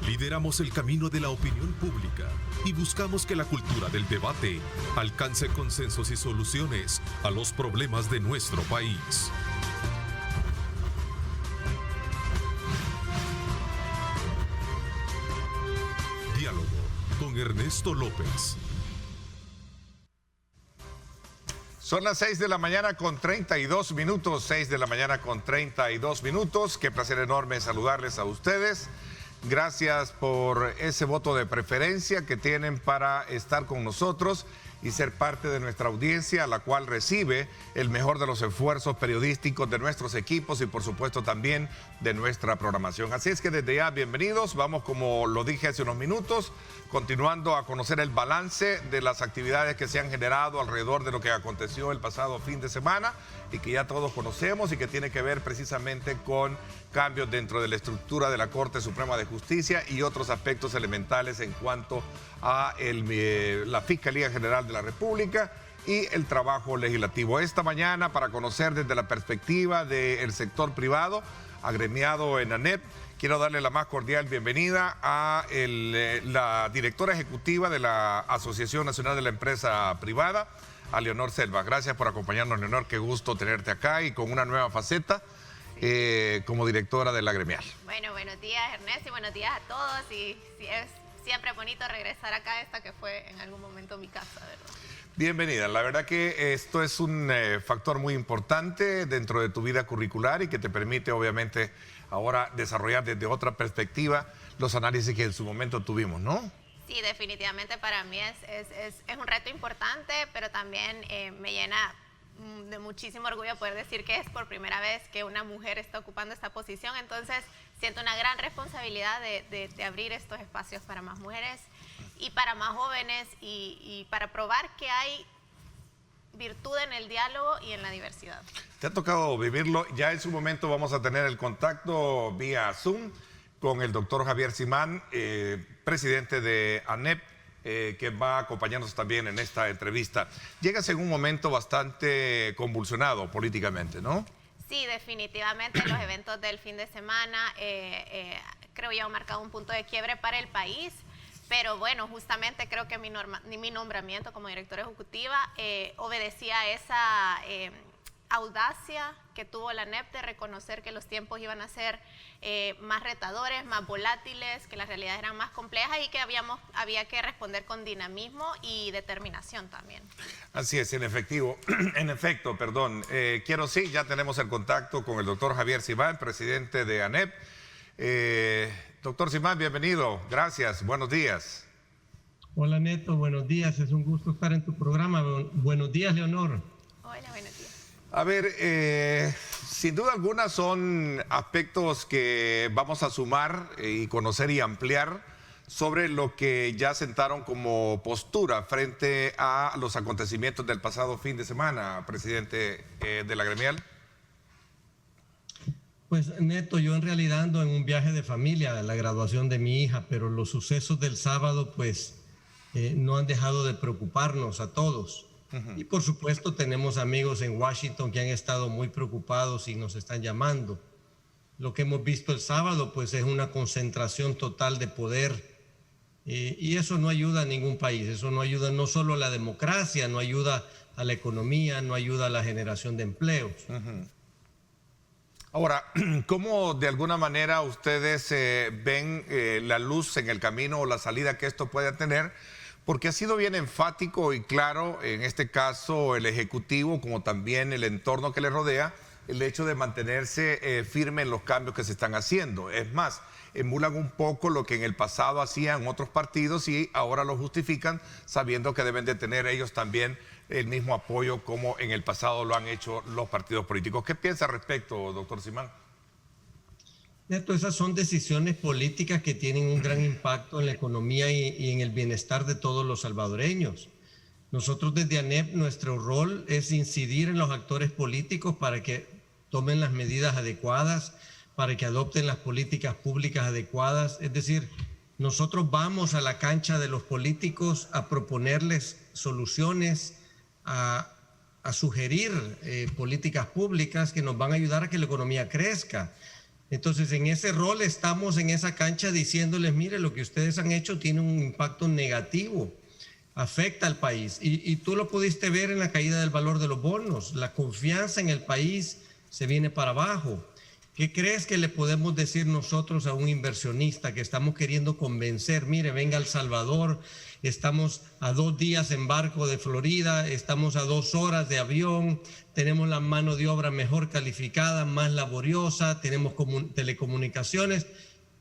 Lideramos el camino de la opinión pública y buscamos que la cultura del debate alcance consensos y soluciones a los problemas de nuestro país. Diálogo con Ernesto López. Son las 6 de la mañana con 32 minutos, 6 de la mañana con 32 minutos. Qué placer enorme saludarles a ustedes. Gracias por ese voto de preferencia que tienen para estar con nosotros y ser parte de nuestra audiencia, a la cual recibe el mejor de los esfuerzos periodísticos de nuestros equipos y por supuesto también de nuestra programación. Así es que desde ya, bienvenidos. Vamos, como lo dije hace unos minutos, continuando a conocer el balance de las actividades que se han generado alrededor de lo que aconteció el pasado fin de semana y que ya todos conocemos y que tiene que ver precisamente con cambios dentro de la estructura de la Corte Suprema de Justicia y otros aspectos elementales en cuanto a la Fiscalía General de la República y el trabajo legislativo. Esta mañana, para conocer desde la perspectiva del sector privado, agremiado en ANEP, quiero darle la más cordial bienvenida a la directora ejecutiva de la Asociación Nacional de la Empresa Privada, a Leonor Selva. Gracias por acompañarnos, Leonor. Qué gusto tenerte acá y con una nueva faceta como directora de la gremial. Bueno, buenos días, Ernesto, y buenos días a todos. Y es siempre bonito regresar acá a esta que fue en algún momento mi casa, ¿verdad? Bienvenida. La verdad que esto es un factor muy importante dentro de tu vida curricular y que te permite, obviamente, ahora desarrollar desde otra perspectiva los análisis que en su momento tuvimos, ¿no? Sí, definitivamente para mí es un reto importante, pero también me llena de muchísimo orgullo poder decir que es por primera vez que una mujer está ocupando esta posición. Entonces siento una gran responsabilidad de abrir estos espacios para más mujeres y para más jóvenes y para probar que hay virtud en el diálogo y en la diversidad. Te ha tocado vivirlo. Ya en su momento vamos a tener el contacto vía Zoom con el doctor Javier Simán, presidente de ANEP, que va a acompañarnos también en esta entrevista. Llegas en un momento bastante convulsionado políticamente, ¿no? Sí, definitivamente los eventos del fin de semana creo yo han marcado un punto de quiebre para el país, pero bueno, justamente creo que mi nombramiento como directora ejecutiva obedecía a esa audacia que tuvo la ANEP de reconocer que los tiempos iban a ser más retadores, más volátiles, que las realidades eran más complejas y que había que responder con dinamismo y determinación también. Así es, en efecto, ya tenemos el contacto con el doctor Javier Simán, presidente de ANEP. Doctor Simán, bienvenido, gracias, buenos días. Hola Neto, buenos días, es un gusto estar en tu programa. Buenos días, Leonor. Hola, buenos días. A ver, sin duda alguna son aspectos que vamos a sumar y conocer y ampliar sobre lo que ya sentaron como postura frente a los acontecimientos del pasado fin de semana, presidente de la gremial. Pues Neto, yo en realidad ando en un viaje de familia, la graduación de mi hija, pero los sucesos del sábado pues no han dejado de preocuparnos a todos. Y por supuesto tenemos amigos en Washington que han estado muy preocupados y nos están llamando. Lo que hemos visto el sábado pues es una concentración total de poder y eso no ayuda a ningún país, eso no ayuda no solo a la democracia, no ayuda a la economía, no ayuda a la generación de empleos. Ahora, ¿cómo de alguna manera ustedes ven la luz en el camino o la salida que esto pueda tener? Porque ha sido bien enfático y claro, en este caso el Ejecutivo, como también el entorno que le rodea, el hecho de mantenerse firme en los cambios que se están haciendo. Es más, emulan un poco lo que en el pasado hacían otros partidos y ahora lo justifican sabiendo que deben de tener ellos también el mismo apoyo como en el pasado lo han hecho los partidos políticos. ¿Qué piensa al respecto, doctor Simán? Neto, esas son decisiones políticas que tienen un gran impacto en la economía y en el bienestar de todos los salvadoreños. Nosotros desde ANEP, nuestro rol es incidir en los actores políticos para que tomen las medidas adecuadas, para que adopten las políticas públicas adecuadas. Es decir, nosotros vamos a la cancha de los políticos a proponerles soluciones, a sugerir políticas públicas que nos van a ayudar a que la economía crezca. Entonces, en ese rol estamos en esa cancha diciéndoles, mire, lo que ustedes han hecho tiene un impacto negativo, afecta al país. Y tú lo pudiste ver en la caída del valor de los bonos. La confianza en el país se viene para abajo. ¿Qué crees que le podemos decir nosotros a un inversionista que estamos queriendo convencer? Mire, venga a El Salvador, estamos a 2 días en barco de Florida, estamos a 2 horas de avión, tenemos la mano de obra mejor calificada, más laboriosa, tenemos telecomunicaciones,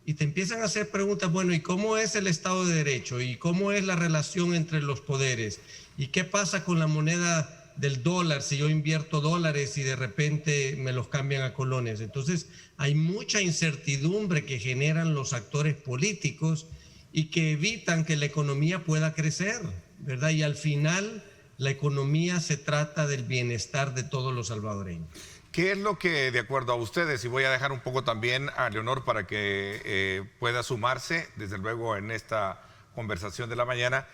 y te empiezan a hacer preguntas, bueno, ¿y cómo es el Estado de Derecho? ¿Y cómo es la relación entre los poderes? ¿Y qué pasa con la moneda del dólar si yo invierto dólares y de repente me los cambian a colones? Entonces hay mucha incertidumbre que generan los actores políticos y que evitan que la economía pueda crecer, ¿verdad? Y al final la economía se trata del bienestar de todos los salvadoreños. ¿Qué es lo que, de acuerdo a ustedes, y voy a dejar un poco también a Leonor para que pueda sumarse, desde luego, en esta conversación de la mañana,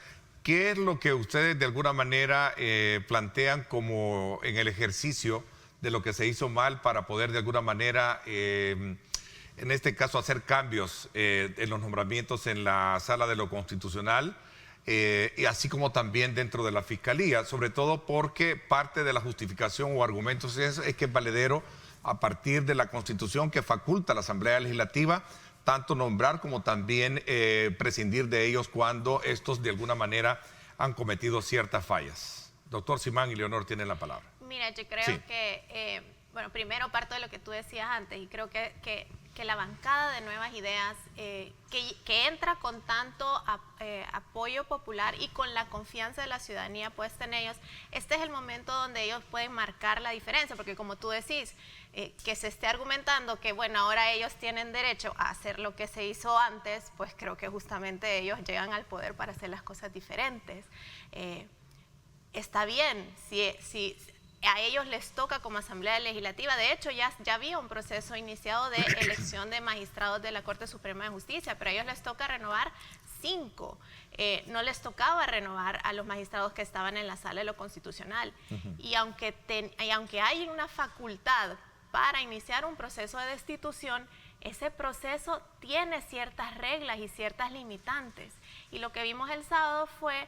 qué es lo que ustedes de alguna manera plantean como en el ejercicio de lo que se hizo mal para poder de alguna manera, en este caso, hacer cambios en los nombramientos en la Sala de lo Constitucional, y así como también dentro de la Fiscalía, sobre todo porque parte de la justificación o argumentos es que es valedero a partir de la Constitución que faculta a la Asamblea Legislativa tanto nombrar como también prescindir de ellos cuando estos de alguna manera han cometido ciertas fallas. Doctor Simán y Leonor tienen la palabra. Mira, yo creo que, bueno, primero parto de lo que tú decías antes, y creo que la bancada de Nuevas Ideas, que entra con tanto apoyo popular y con la confianza de la ciudadanía puesta en ellos, este es el momento donde ellos pueden marcar la diferencia, porque como tú decís, que se esté argumentando que, bueno, ahora ellos tienen derecho a hacer lo que se hizo antes, pues creo que justamente ellos llegan al poder para hacer las cosas diferentes. Está bien, si a ellos les toca como Asamblea Legislativa. De hecho, ya había un proceso iniciado de elección de magistrados de la Corte Suprema de Justicia, pero a ellos les toca renovar 5. No les tocaba renovar a los magistrados que estaban en la Sala de lo Constitucional. Y aunque hay una facultad para iniciar un proceso de destitución, ese proceso tiene ciertas reglas y ciertas limitantes. Y lo que vimos el sábado fue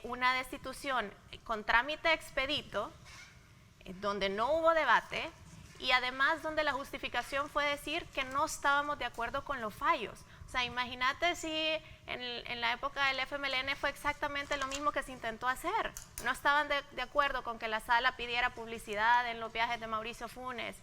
una destitución con trámite expedito, donde no hubo debate, y además donde la justificación fue decir que no estábamos de acuerdo con los fallos. O sea, imagínate si en la época del FMLN fue exactamente lo mismo que se intentó hacer. No estaban de acuerdo con que la sala pidiera publicidad en los viajes de Mauricio Funes,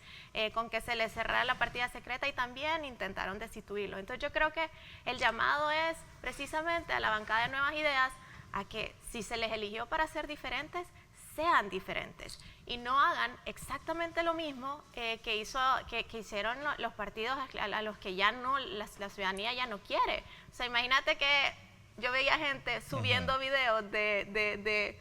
con que se le cerrara la partida secreta, y también intentaron destituirlo. Entonces yo creo que el llamado es precisamente a la bancada de Nuevas Ideas a que si se les eligió para ser diferentes, sean diferentes y no hagan exactamente lo mismo que hicieron los partidos a los que ya no, la ciudadanía ya no quiere. O sea, imagínate que yo veía gente subiendo videos de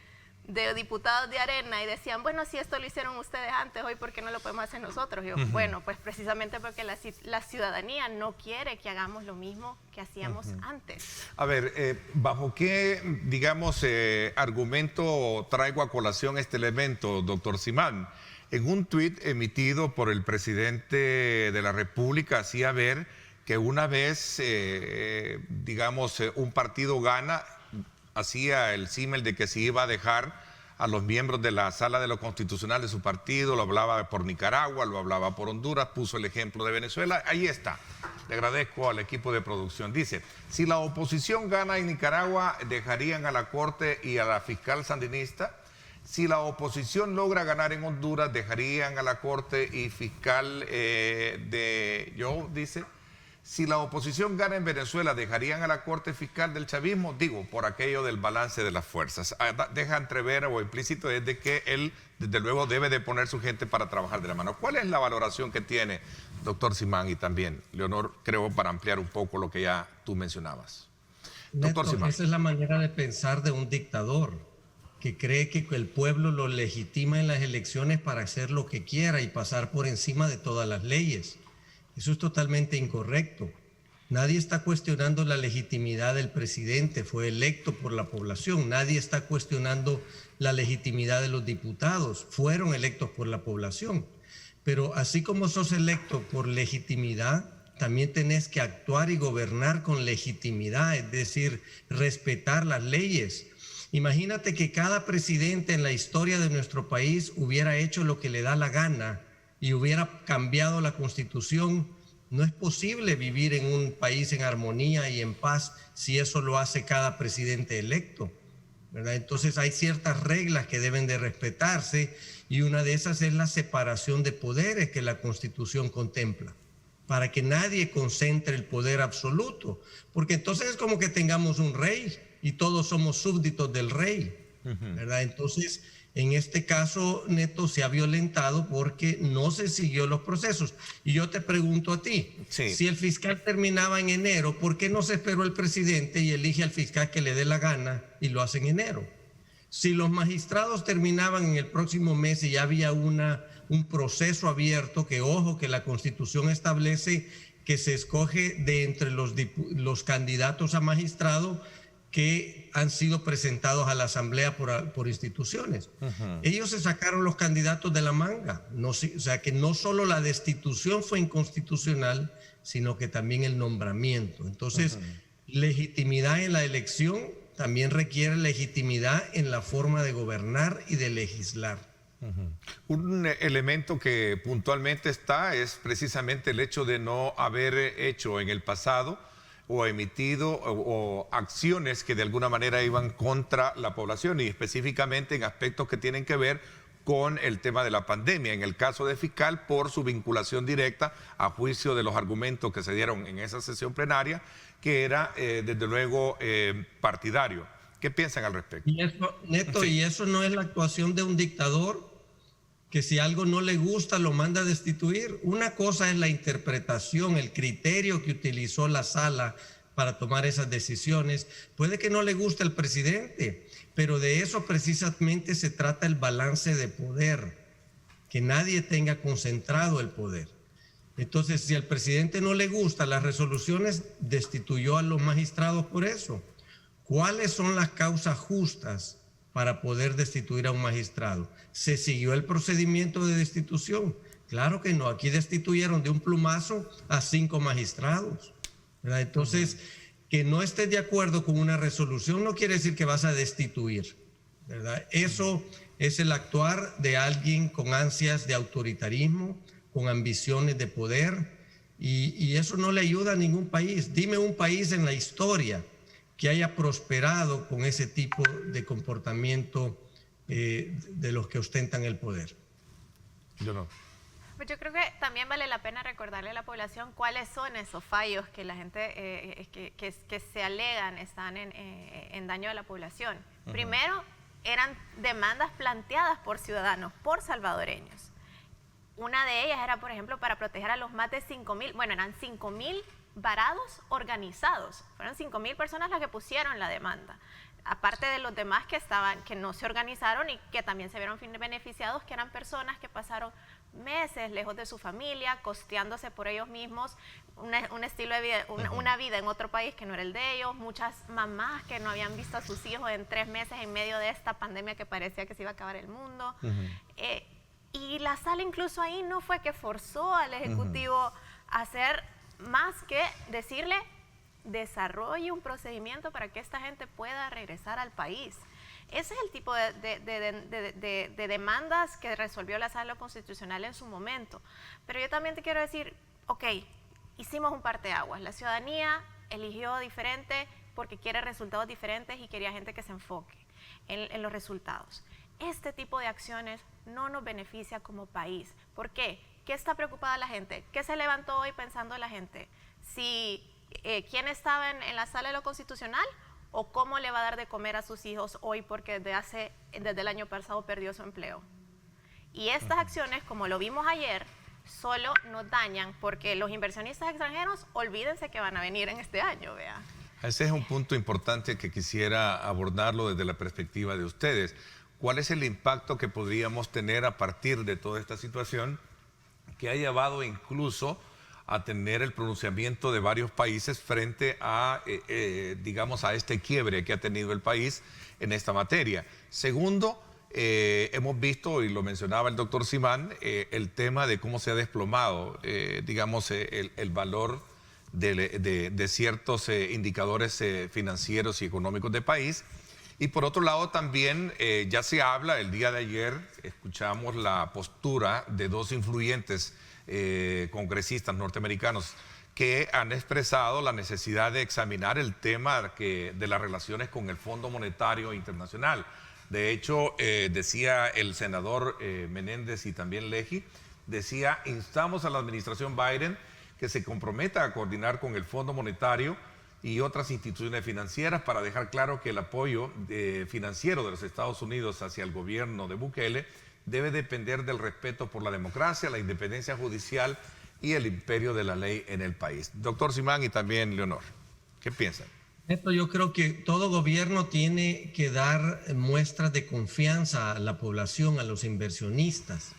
diputados de Arena y decían, bueno, si esto lo hicieron ustedes antes, hoy ¿por qué no lo podemos hacer nosotros? Y yo, bueno, pues precisamente porque la ciudadanía no quiere que hagamos lo mismo que hacíamos antes. A ver, ¿bajo qué, digamos, argumento traigo a colación este elemento, doctor Simán? En un tuit emitido por el presidente de la República hacía ver que una vez, digamos, un partido gana, hacía el símil de que se iba a dejar a los miembros de la Sala de lo Constitucional de su partido, lo hablaba por Nicaragua, lo hablaba por Honduras, puso el ejemplo de Venezuela. Ahí está. Le agradezco al equipo de producción. Dice, si la oposición gana en Nicaragua, dejarían a la Corte y a la fiscal sandinista. Si la oposición logra ganar en Honduras, dejarían a la Corte y fiscal dice. Si la oposición gana en Venezuela, ¿dejarían a la Corte Fiscal del chavismo? Digo, por aquello del balance de las fuerzas. Deja entrever o implícito es de que él, desde luego, debe de poner su gente para trabajar de la mano. ¿Cuál es la valoración que tiene, doctor Simán, y también, Leonor, creo, para ampliar un poco lo que ya tú mencionabas? Doctor Simán. Esa es la manera de pensar de un dictador, que cree que el pueblo lo legitima en las elecciones para hacer lo que quiera y pasar por encima de todas las leyes. Eso es totalmente incorrecto. Nadie está cuestionando la legitimidad del presidente, fue electo por la población. Nadie está cuestionando la legitimidad de los diputados, fueron electos por la población. pero así como sos electo por legitimidad, también tenés que actuar y gobernar con legitimidad, es decir, respetar las leyes. Imagínate que cada presidente en la historia de nuestro país hubiera hecho lo que le da la gana y hubiera cambiado la Constitución. No es posible vivir en un país en armonía y en paz si eso lo hace cada presidente electo, ¿verdad? Entonces hay ciertas reglas que deben de respetarse y una de esas es la separación de poderes que la Constitución contempla, para que nadie concentre el poder absoluto, porque entonces es como que tengamos un rey y todos somos súbditos del rey, ¿verdad? Entonces, en este caso, Neto, se ha violentado porque no se siguió los procesos. Y yo te pregunto a ti, si el fiscal terminaba en enero, ¿por qué no se esperó el presidente y elige al fiscal que le dé la gana y lo hace en enero? Si los magistrados terminaban en el próximo mes y ya había un proceso abierto, que ojo, que la Constitución establece que se escoge de entre los candidatos a magistrado que han sido presentados a la Asamblea por instituciones. Ellos se sacaron los candidatos de la manga. O sea que no solo la destitución fue inconstitucional, sino que también el nombramiento. Entonces, legitimidad en la elección también requiere legitimidad en la forma de gobernar y de legislar. Un elemento que puntualmente está es precisamente el hecho de no haber hecho en el pasado o emitido o acciones que de alguna manera iban contra la población y específicamente en aspectos que tienen que ver con el tema de la pandemia. En el caso de fiscal, por su vinculación directa a juicio de los argumentos que se dieron en esa sesión plenaria, que era desde luego partidario. ¿Qué piensan al respecto? Y eso, Neto, ¿y eso no es la actuación de un dictador? Que si algo no le gusta lo manda a destituir. Una cosa es la interpretación, el criterio que utilizó la sala para tomar esas decisiones. Puede que no le guste al presidente, pero de eso precisamente se trata el balance de poder, que nadie tenga concentrado el poder. Entonces, si al presidente no le gustan las resoluciones, destituyó a los magistrados por eso. ¿Cuáles son las causas justas para poder destituir a un magistrado? ¿Se siguió el procedimiento de destitución? Claro que no. Aquí destituyeron de un plumazo a 5 magistrados, ¿verdad? Entonces, que no estés de acuerdo con una resolución no quiere decir que vas a destituir, ¿verdad? Eso es el actuar de alguien con ansias de autoritarismo, con ambiciones de poder, y eso no le ayuda a ningún país. Dime un país en la historia que haya prosperado con ese tipo de comportamiento de los que ostentan el poder. Yo no. Pues yo creo que también vale la pena recordarle a la población cuáles son esos fallos que la gente que se alegan están en daño a la población. Primero, eran demandas planteadas por ciudadanos, por salvadoreños. Una de ellas era, por ejemplo, para proteger a los más de 5,000, bueno, eran 5,000 varados organizados. Fueron 5,000 personas las que pusieron la demanda. Aparte de los demás que no se organizaron y que también se vieron beneficiados, que eran personas que pasaron meses lejos de su familia, costeándose por ellos mismos un estilo de vida, una vida en otro país que no era el de ellos, muchas mamás que no habían visto a sus hijos en 3 meses en medio de esta pandemia que parecía que se iba a acabar el mundo. Y la sala incluso ahí no fue que forzó al Ejecutivo a hacer más que decirle: desarrolle un procedimiento para que esta gente pueda regresar al país. Ese es el tipo de demandas que resolvió la Sala Constitucional en su momento. Pero yo también te quiero decir, ok, hicimos un parteaguas. La ciudadanía eligió diferente porque quiere resultados diferentes y quería gente que se enfoque en los resultados. Este tipo de acciones no nos beneficia como país. ¿Por qué? ¿Qué está preocupada la gente? ¿Qué se levantó hoy pensando la gente? ¿Quién estaba en la sala de lo constitucional? ¿O cómo le va a dar de comer a sus hijos hoy porque desde el año pasado perdió su empleo? Y estas acciones, como lo vimos ayer, solo nos dañan porque los inversionistas extranjeros, olvídense que van a venir en este año, vea. Ese es un punto importante que quisiera abordarlo desde la perspectiva de ustedes. ¿Cuál es el impacto que podríamos tener a partir de toda esta situación que ha llevado incluso a tener el pronunciamiento de varios países frente a, digamos, a este quiebre que ha tenido el país en esta materia? Segundo, hemos visto, y lo mencionaba el doctor Simán, el tema de cómo se ha desplomado, digamos, el valor de ciertos indicadores financieros y económicos del país. Y por otro lado también ya se habla, el día de ayer escuchamos la postura de dos influyentes congresistas norteamericanos que han expresado la necesidad de examinar el tema de las relaciones con el Fondo Monetario Internacional. De hecho, decía el senador Menéndez y también Leahy, decía, instamos a la administración Biden que se comprometa a coordinar con el Fondo Monetario y otras instituciones financieras para dejar claro que el apoyo financiero de los Estados Unidos hacia el gobierno de Bukele debe depender del respeto por la democracia, la independencia judicial y el imperio de la ley en el país. Doctor Simán y también Leonor, ¿qué piensan? Esto yo creo que todo gobierno tiene que dar muestras de confianza a la población, a los inversionistas.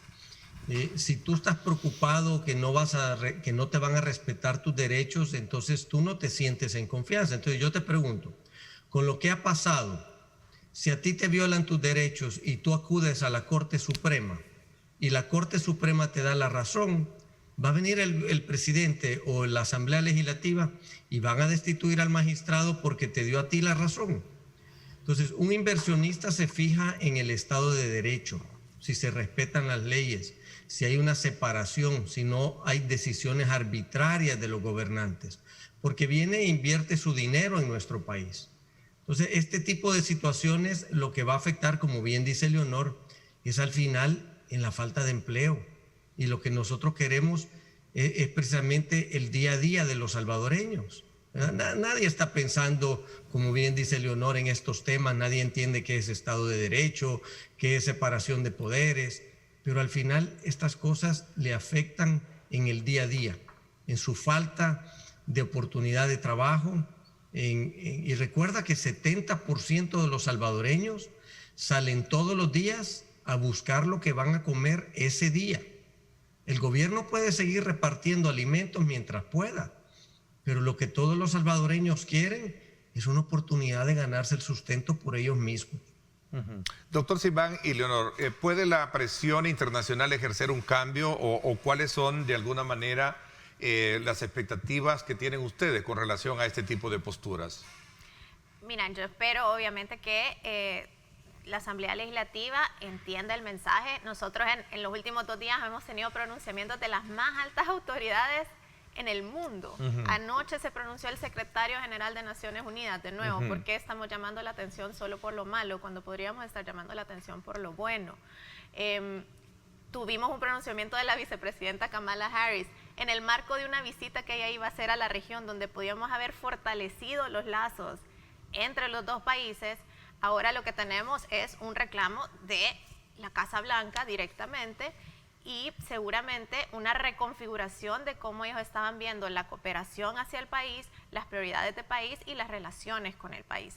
Si tú estás preocupado que no te van a respetar tus derechos, entonces tú no te sientes en confianza. Entonces yo te pregunto, con lo que ha pasado, si a ti te violan tus derechos y tú acudes a la Corte Suprema y la Corte Suprema te da la razón, va a venir el presidente o la Asamblea Legislativa y van a destituir al magistrado porque te dio a ti la razón. Entonces, un inversionista se fija en el Estado de Derecho, si se respetan las leyes, si hay una separación, si no hay decisiones arbitrarias de los gobernantes, porque viene e invierte su dinero en nuestro país. Entonces, este tipo de situaciones lo que va a afectar, como bien dice Leonor, es al final en la falta de empleo. Y lo que nosotros queremos es precisamente el día a día de los salvadoreños. Nadie está pensando, como bien dice Leonor, en estos temas. Nadie entiende qué es Estado de Derecho, qué es separación de poderes. Pero al final estas cosas le afectan en el día a día, en su falta de oportunidad de trabajo. Y recuerda que 70% de los salvadoreños salen todos los días a buscar lo que van a comer ese día. El gobierno puede seguir repartiendo alimentos mientras pueda, pero lo que todos los salvadoreños quieren es una oportunidad de ganarse el sustento por ellos mismos. Doctor Simán y Leonor, ¿puede la presión internacional ejercer un cambio o cuáles son de alguna manera las expectativas que tienen ustedes con relación a este tipo de posturas? Mira, yo espero obviamente que la Asamblea Legislativa entienda el mensaje. Nosotros en los últimos 2 días hemos tenido pronunciamientos de las más altas autoridades en el mundo. Anoche se pronunció el secretario general de Naciones Unidas, de nuevo, ¿por qué estamos llamando la atención solo por lo malo cuando podríamos estar llamando la atención por lo bueno? Tuvimos un pronunciamiento de la vicepresidenta Kamala Harris en el marco de una visita que ella iba a hacer a la región, donde podíamos haber fortalecido los lazos entre los dos países. Ahora lo que tenemos es un reclamo de la Casa Blanca directamente y seguramente una reconfiguración de cómo ellos estaban viendo la cooperación hacia el país, las prioridades del país y las relaciones con el país.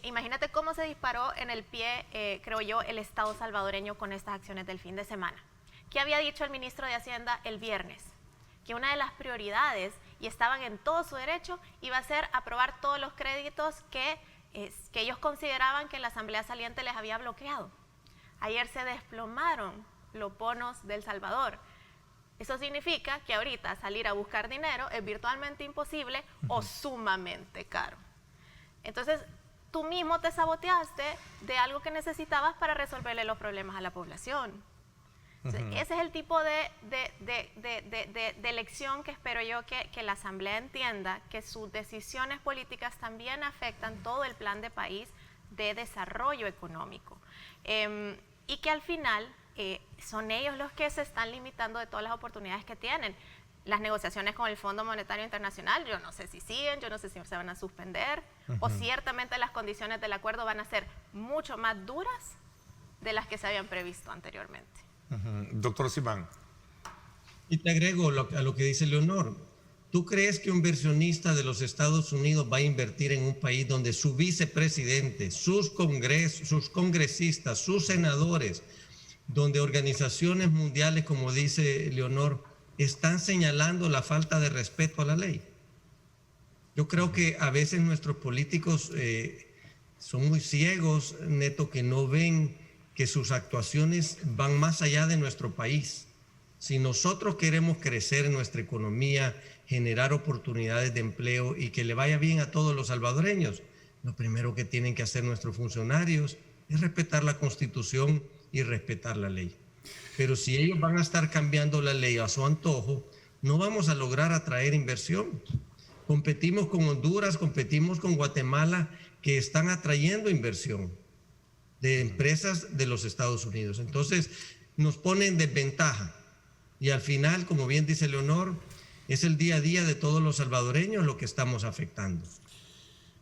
Imagínate cómo se disparó en el pie, creo yo, el Estado salvadoreño con estas acciones del fin de semana. ¿Qué había dicho el ministro de Hacienda el viernes? Que una de las prioridades, y estaban en todo su derecho, iba a ser aprobar todos los créditos que ellos consideraban que la Asamblea Saliente les había bloqueado. Ayer se desplomaron los bonos del Salvador. Eso significa que ahorita salir a buscar dinero es virtualmente imposible o sumamente caro. Entonces, tú mismo te saboteaste de algo que necesitabas para resolverle los problemas a la población. Ese es el tipo de lección que espero yo que la Asamblea entienda, que sus decisiones políticas también afectan todo el plan de país de desarrollo económico. Y que al final son ellos los que se están limitando de todas las oportunidades que tienen. Las negociaciones con el Fondo Monetario Internacional, yo no sé si siguen, yo no sé si se van a suspender, o ciertamente las condiciones del acuerdo van a ser mucho más duras de las que se habían previsto anteriormente. Doctor Simán. Y te agrego a lo que dice Leonor. ¿Tú crees que un inversionista de los Estados Unidos va a invertir en un país donde su vicepresidente, sus congresistas, sus senadores, donde organizaciones mundiales, como dice Leonor, están señalando la falta de respeto a la ley? Yo creo que a veces nuestros políticos son muy ciegos, Neto, que no ven que sus actuaciones van más allá de nuestro país. Si nosotros queremos crecer en nuestra economía, generar oportunidades de empleo y que le vaya bien a todos los salvadoreños, lo primero que tienen que hacer nuestros funcionarios es respetar la Constitución y respetar la ley. Pero si ellos van a estar cambiando la ley a su antojo, no vamos a lograr atraer inversión. Competimos con Honduras, competimos con Guatemala, que están atrayendo inversión de empresas de los Estados Unidos. Entonces, nos ponen en desventaja. Y al final, como bien dice Leonor, es el día a día de todos los salvadoreños lo que estamos afectando.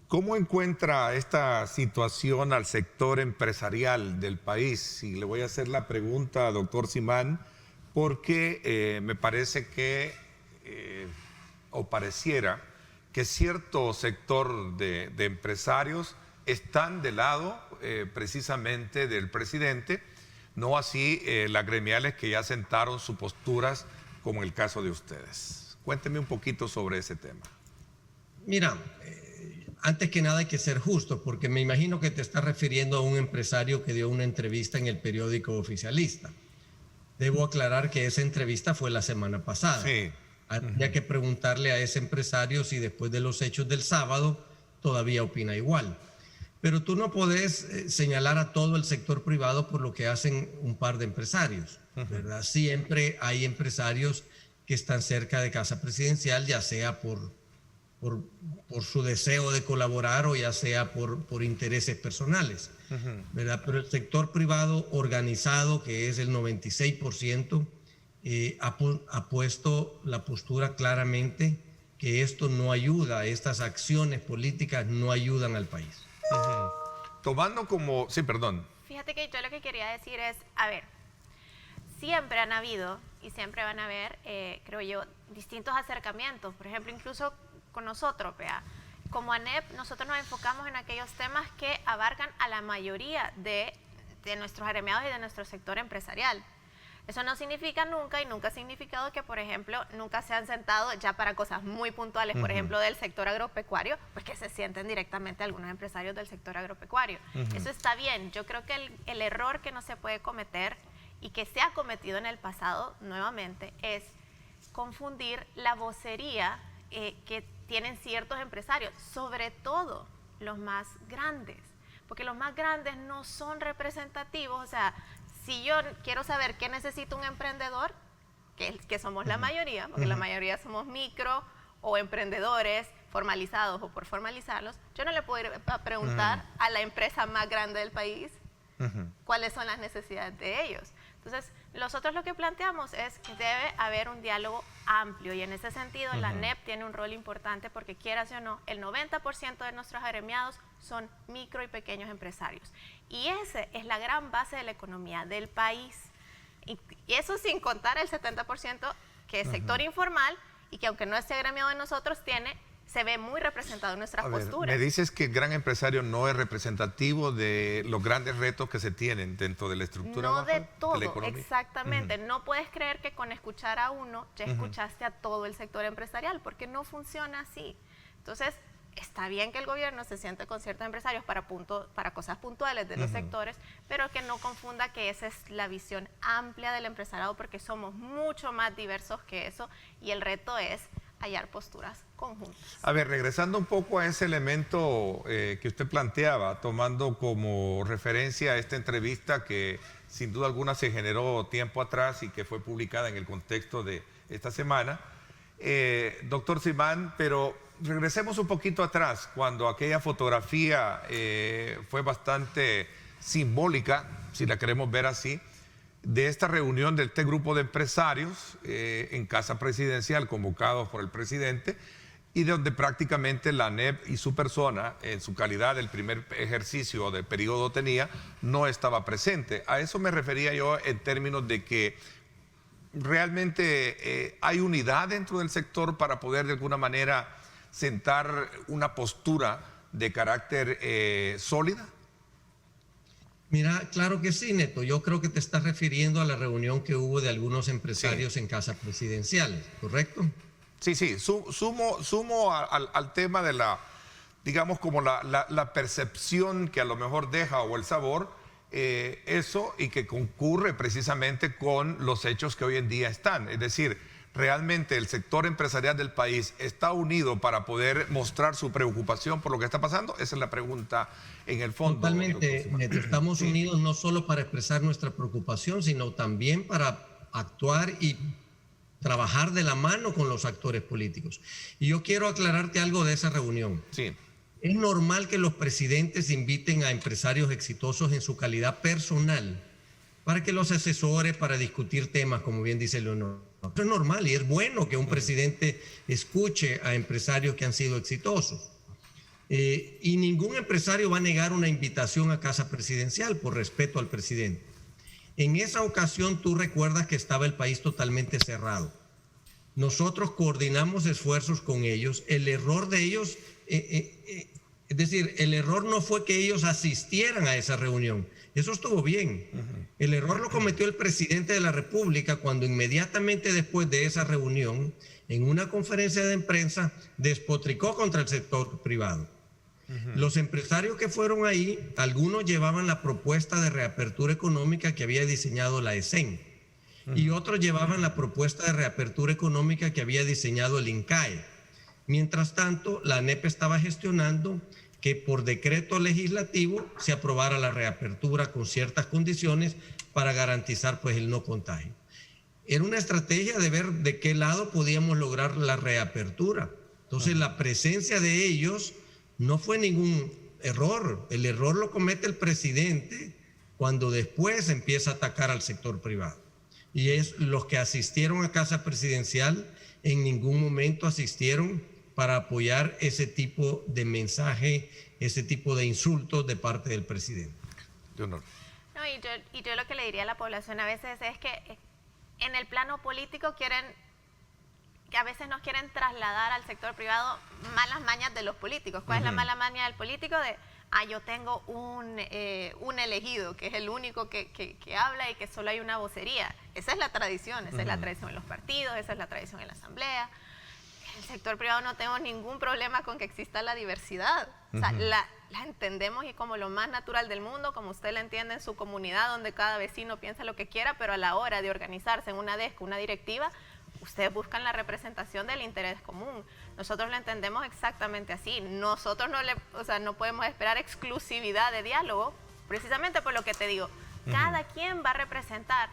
¿Cómo encuentra esta situación al sector empresarial del país? Y le voy a hacer la pregunta, doctor Simán, porque me parece que, o pareciera, que cierto sector de empresarios están del lado precisamente del presidente, no así las gremiales que ya sentaron sus posturas, como el caso de ustedes. Cuénteme un poquito sobre ese tema. Mira, antes que nada hay que ser justo, porque me imagino que te estás refiriendo a un empresario que dio una entrevista en el periódico oficialista. Debo aclarar que esa entrevista fue la semana pasada. Sí. Habría que preguntarle a ese empresario si después de los hechos del sábado todavía opina igual. Pero tú no podés señalar a todo el sector privado por lo que hacen un par de empresarios, ¿verdad? Siempre hay empresarios que están cerca de Casa Presidencial, ya sea por su deseo de colaborar o ya sea por intereses personales, ¿verdad? Pero el sector privado organizado, que es el 96%, ha puesto la postura claramente que esto no ayuda, estas acciones políticas no ayudan al país. Tomando como... Sí, perdón. Fíjate que yo lo que quería decir es, a ver, siempre han habido y siempre van a haber, creo yo, distintos acercamientos. Por ejemplo, incluso con nosotros, vea, como ANEP, nosotros nos enfocamos en aquellos temas que abarcan a la mayoría de nuestros agremiados y de nuestro sector empresarial. Eso no significa nunca y nunca ha significado que, por ejemplo, nunca se han sentado ya para cosas muy puntuales, por ejemplo, del sector agropecuario, pues que se sienten directamente algunos empresarios del sector agropecuario. Eso está bien. Yo creo que el error que no se puede cometer y que se ha cometido en el pasado, nuevamente, es confundir la vocería que tienen ciertos empresarios, sobre todo los más grandes, porque los más grandes no son representativos. O sea, si yo quiero saber qué necesita un emprendedor, que somos la mayoría, porque la mayoría somos micro o emprendedores formalizados o por formalizarlos, yo no le puedo ir a preguntar a la empresa más grande del país cuáles son las necesidades de ellos. Entonces, nosotros lo que planteamos es que debe haber un diálogo amplio y en ese sentido la ANEP tiene un rol importante porque quieras o no, el 90% de nuestros agremiados son micro y pequeños empresarios. Y esa es la gran base de la economía del país. Y eso sin contar el 70% que es sector informal y que aunque no esté agremiado de nosotros, se ve muy representado en nuestras posturas. Me dices que el gran empresario no es representativo de los grandes retos que se tienen dentro de la estructura no de todo, de la economía. Exactamente. No puedes creer que con escuchar a uno ya escuchaste a todo el sector empresarial, porque no funciona así. Entonces, está bien que el gobierno se siente con ciertos empresarios para cosas puntuales de los sectores, pero que no confunda que esa es la visión amplia del empresariado, porque somos mucho más diversos que eso y el reto es hallar posturas conjuntas. A ver, regresando un poco a ese elemento que usted planteaba, tomando como referencia esta entrevista que sin duda alguna se generó tiempo atrás y que fue publicada en el contexto de esta semana, doctor Simán, pero regresemos un poquito atrás, cuando aquella fotografía fue bastante simbólica, si la queremos ver así, de esta reunión de este grupo de empresarios en Casa Presidencial convocados por el presidente y donde prácticamente la ANEP y su persona, en su calidad del primer ejercicio del periodo tenía, no estaba presente. A eso me refería yo en términos de que realmente hay unidad dentro del sector para poder de alguna manera sentar una postura de carácter sólida. Mira, claro que sí, Neto. Yo creo que te estás refiriendo a la reunión que hubo de algunos empresarios en Casa Presidencial, ¿correcto? Sí, sumo al tema de la, digamos, como la percepción que a lo mejor deja o el sabor eso y que concurre precisamente con los hechos que hoy en día están. Es decir, ¿realmente el sector empresarial del país está unido para poder mostrar su preocupación por lo que está pasando? Esa es la pregunta en el fondo. Totalmente. Estamos unidos no solo para expresar nuestra preocupación, sino también para actuar y trabajar de la mano con los actores políticos. Y yo quiero aclararte algo de esa reunión. Sí. Es normal que los presidentes inviten a empresarios exitosos en su calidad personal para que los asesore para discutir temas, como bien dice Leonor. Eso es normal y es bueno que un presidente escuche a empresarios que han sido exitosos. Y ningún empresario va a negar una invitación a casa presidencial por respeto al presidente. En esa ocasión tú recuerdas que estaba el país totalmente cerrado. Nosotros coordinamos esfuerzos con ellos. El error de ellos, es decir, el error no fue que ellos asistieran a esa reunión. Eso estuvo bien. El error lo cometió el presidente de la República cuando inmediatamente después de esa reunión, en una conferencia de prensa, despotricó contra el sector privado. Los empresarios que fueron ahí, algunos llevaban la propuesta de reapertura económica que había diseñado la ESEN y otros llevaban la propuesta de reapertura económica que había diseñado el INCAE. Mientras tanto, la ANEP estaba gestionando que por decreto legislativo se aprobara la reapertura con ciertas condiciones para garantizar pues el no contagio. Era una estrategia de ver de qué lado podíamos lograr la reapertura. Entonces, la presencia de ellos no fue ningún error. El error lo comete el presidente cuando después empieza a atacar al sector privado. Y es los que asistieron a casa presidencial en ningún momento asistieron para apoyar ese tipo de mensaje, ese tipo de insultos de parte del presidente. No, y yo lo que le diría a la población a veces es que en el plano político que a veces nos quieren trasladar al sector privado malas mañas de los políticos. ¿Cuál es la mala maña del político? Yo tengo un elegido que es el único que habla y que solo hay una vocería. Esa es la tradición, esa es la tradición en los partidos, esa es la tradición en la asamblea. En el sector privado no tengo ningún problema con que exista la diversidad. O sea, la entendemos y como lo más natural del mundo, como usted la entiende en su comunidad, donde cada vecino piensa lo que quiera, pero a la hora de organizarse en una DESCO, una directiva, ustedes buscan la representación del interés común. Nosotros lo entendemos exactamente así. Nosotros no podemos esperar exclusividad de diálogo, precisamente por lo que te digo. Cada quien va a representar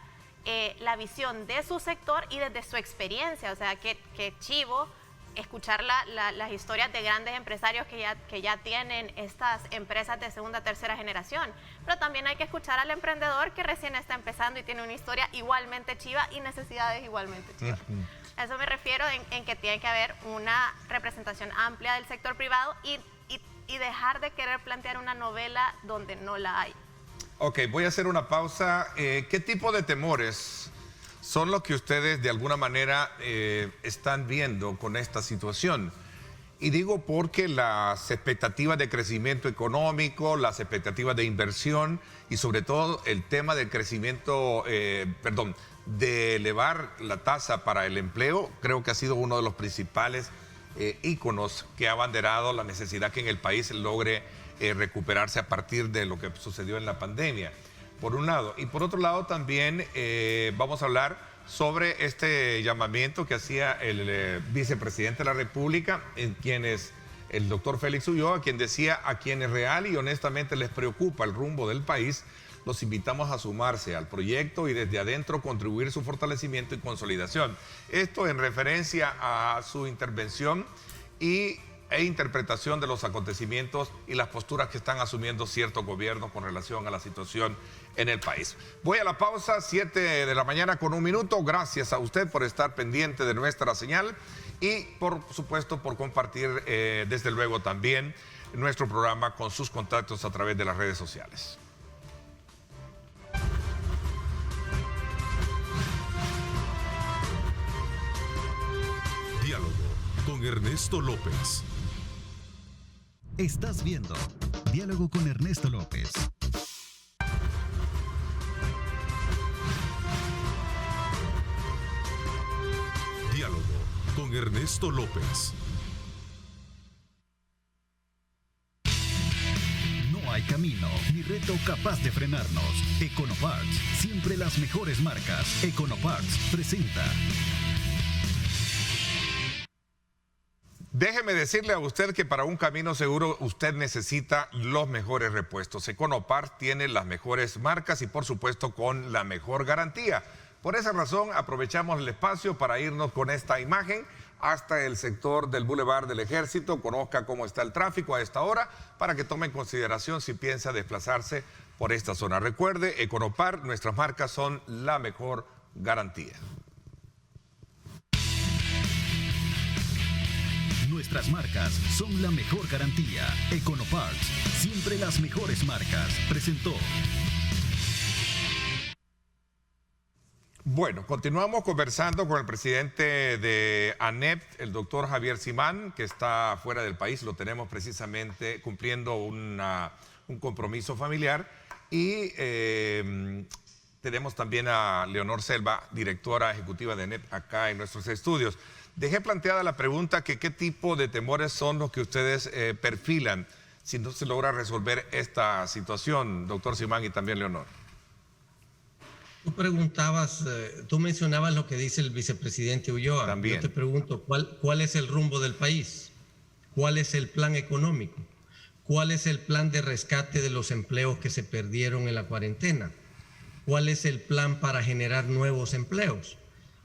la visión de su sector y desde su experiencia. O sea, que chivo escuchar las historias de grandes empresarios que ya tienen estas empresas de segunda, tercera generación. Pero también hay que escuchar al emprendedor que recién está empezando y tiene una historia igualmente chiva y necesidades igualmente chivas. A eso me refiero en que tiene que haber una representación amplia del sector privado y dejar de querer plantear una novela donde no la hay. Ok, voy a hacer una pausa. ¿Qué tipo de temores son los que ustedes de alguna manera están viendo con esta situación? Y digo porque las expectativas de crecimiento económico, las expectativas de inversión y sobre todo el tema del crecimiento, de elevar la tasa para el empleo, creo que ha sido uno de los principales íconos que ha abanderado la necesidad que en el país logre recuperarse a partir de lo que sucedió en la pandemia, por un lado. Y por otro lado también vamos a hablar sobre este llamamiento que hacía el vicepresidente de la República, en quienes el doctor Félix Ulloa, quien decía a quienes real y honestamente les preocupa el rumbo del país, los invitamos a sumarse al proyecto y desde adentro contribuir su fortalecimiento y consolidación. Esto en referencia a su intervención e interpretación de los acontecimientos y las posturas que están asumiendo ciertos gobiernos con relación a la situación en el país. Voy a la pausa, 7 de la mañana con 1 minuto. Gracias a usted por estar pendiente de nuestra señal y por supuesto por compartir desde luego también nuestro programa con sus contactos a través de las redes sociales. Diálogo con Ernesto López. Estás viendo Diálogo con Ernesto López. Diálogo con Ernesto López. No hay el camino, ni reto capaz de frenarnos. Econoparts, siempre las mejores marcas. Econoparts presenta. Déjeme decirle a usted que para un camino seguro usted necesita los mejores repuestos. Econopar tiene las mejores marcas y por supuesto con la mejor garantía. Por esa razón aprovechamos el espacio para irnos con esta imagen hasta el sector del Boulevard del Ejército. Conozca cómo está el tráfico a esta hora para que tome en consideración si piensa desplazarse por esta zona. Recuerde, Econopar, nuestras marcas son la mejor garantía. Nuestras marcas son la mejor garantía. Econoparts, siempre las mejores marcas. Presentó. Bueno, continuamos conversando con el presidente de ANEP, el doctor Javier Simán, que está fuera del país. Lo tenemos precisamente cumpliendo un compromiso familiar. Y tenemos también a Leonor Selva, directora ejecutiva de ANEP, acá en nuestros estudios. Dejé planteada la pregunta que qué tipo de temores son los que ustedes perfilan si no se logra resolver esta situación, doctor Simán y también Leonor. Tú mencionabas lo que dice el vicepresidente Ulloa. También. Yo te pregunto, ¿cuál es el rumbo del país? ¿Cuál es el plan económico? ¿Cuál es el plan de rescate de los empleos que se perdieron en la cuarentena? ¿Cuál es el plan para generar nuevos empleos?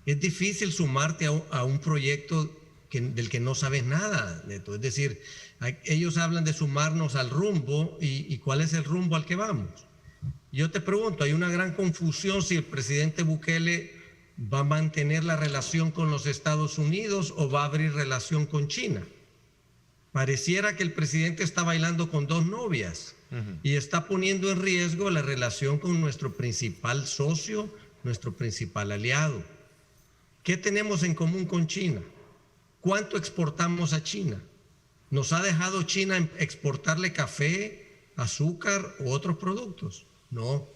Es difícil sumarte a un proyecto del que no sabes nada, Neto. Es decir, ellos hablan de sumarnos al rumbo y ¿cuál es el rumbo al que vamos? Yo te pregunto, hay una gran confusión si el presidente Bukele va a mantener la relación con los Estados Unidos o va a abrir relación con China. Pareciera que el presidente está bailando con dos novias y está poniendo en riesgo la relación con nuestro principal socio, nuestro principal aliado. ¿Qué tenemos en común con China? ¿Cuánto exportamos a China? ¿Nos ha dejado China exportarle café, azúcar u otros productos? No.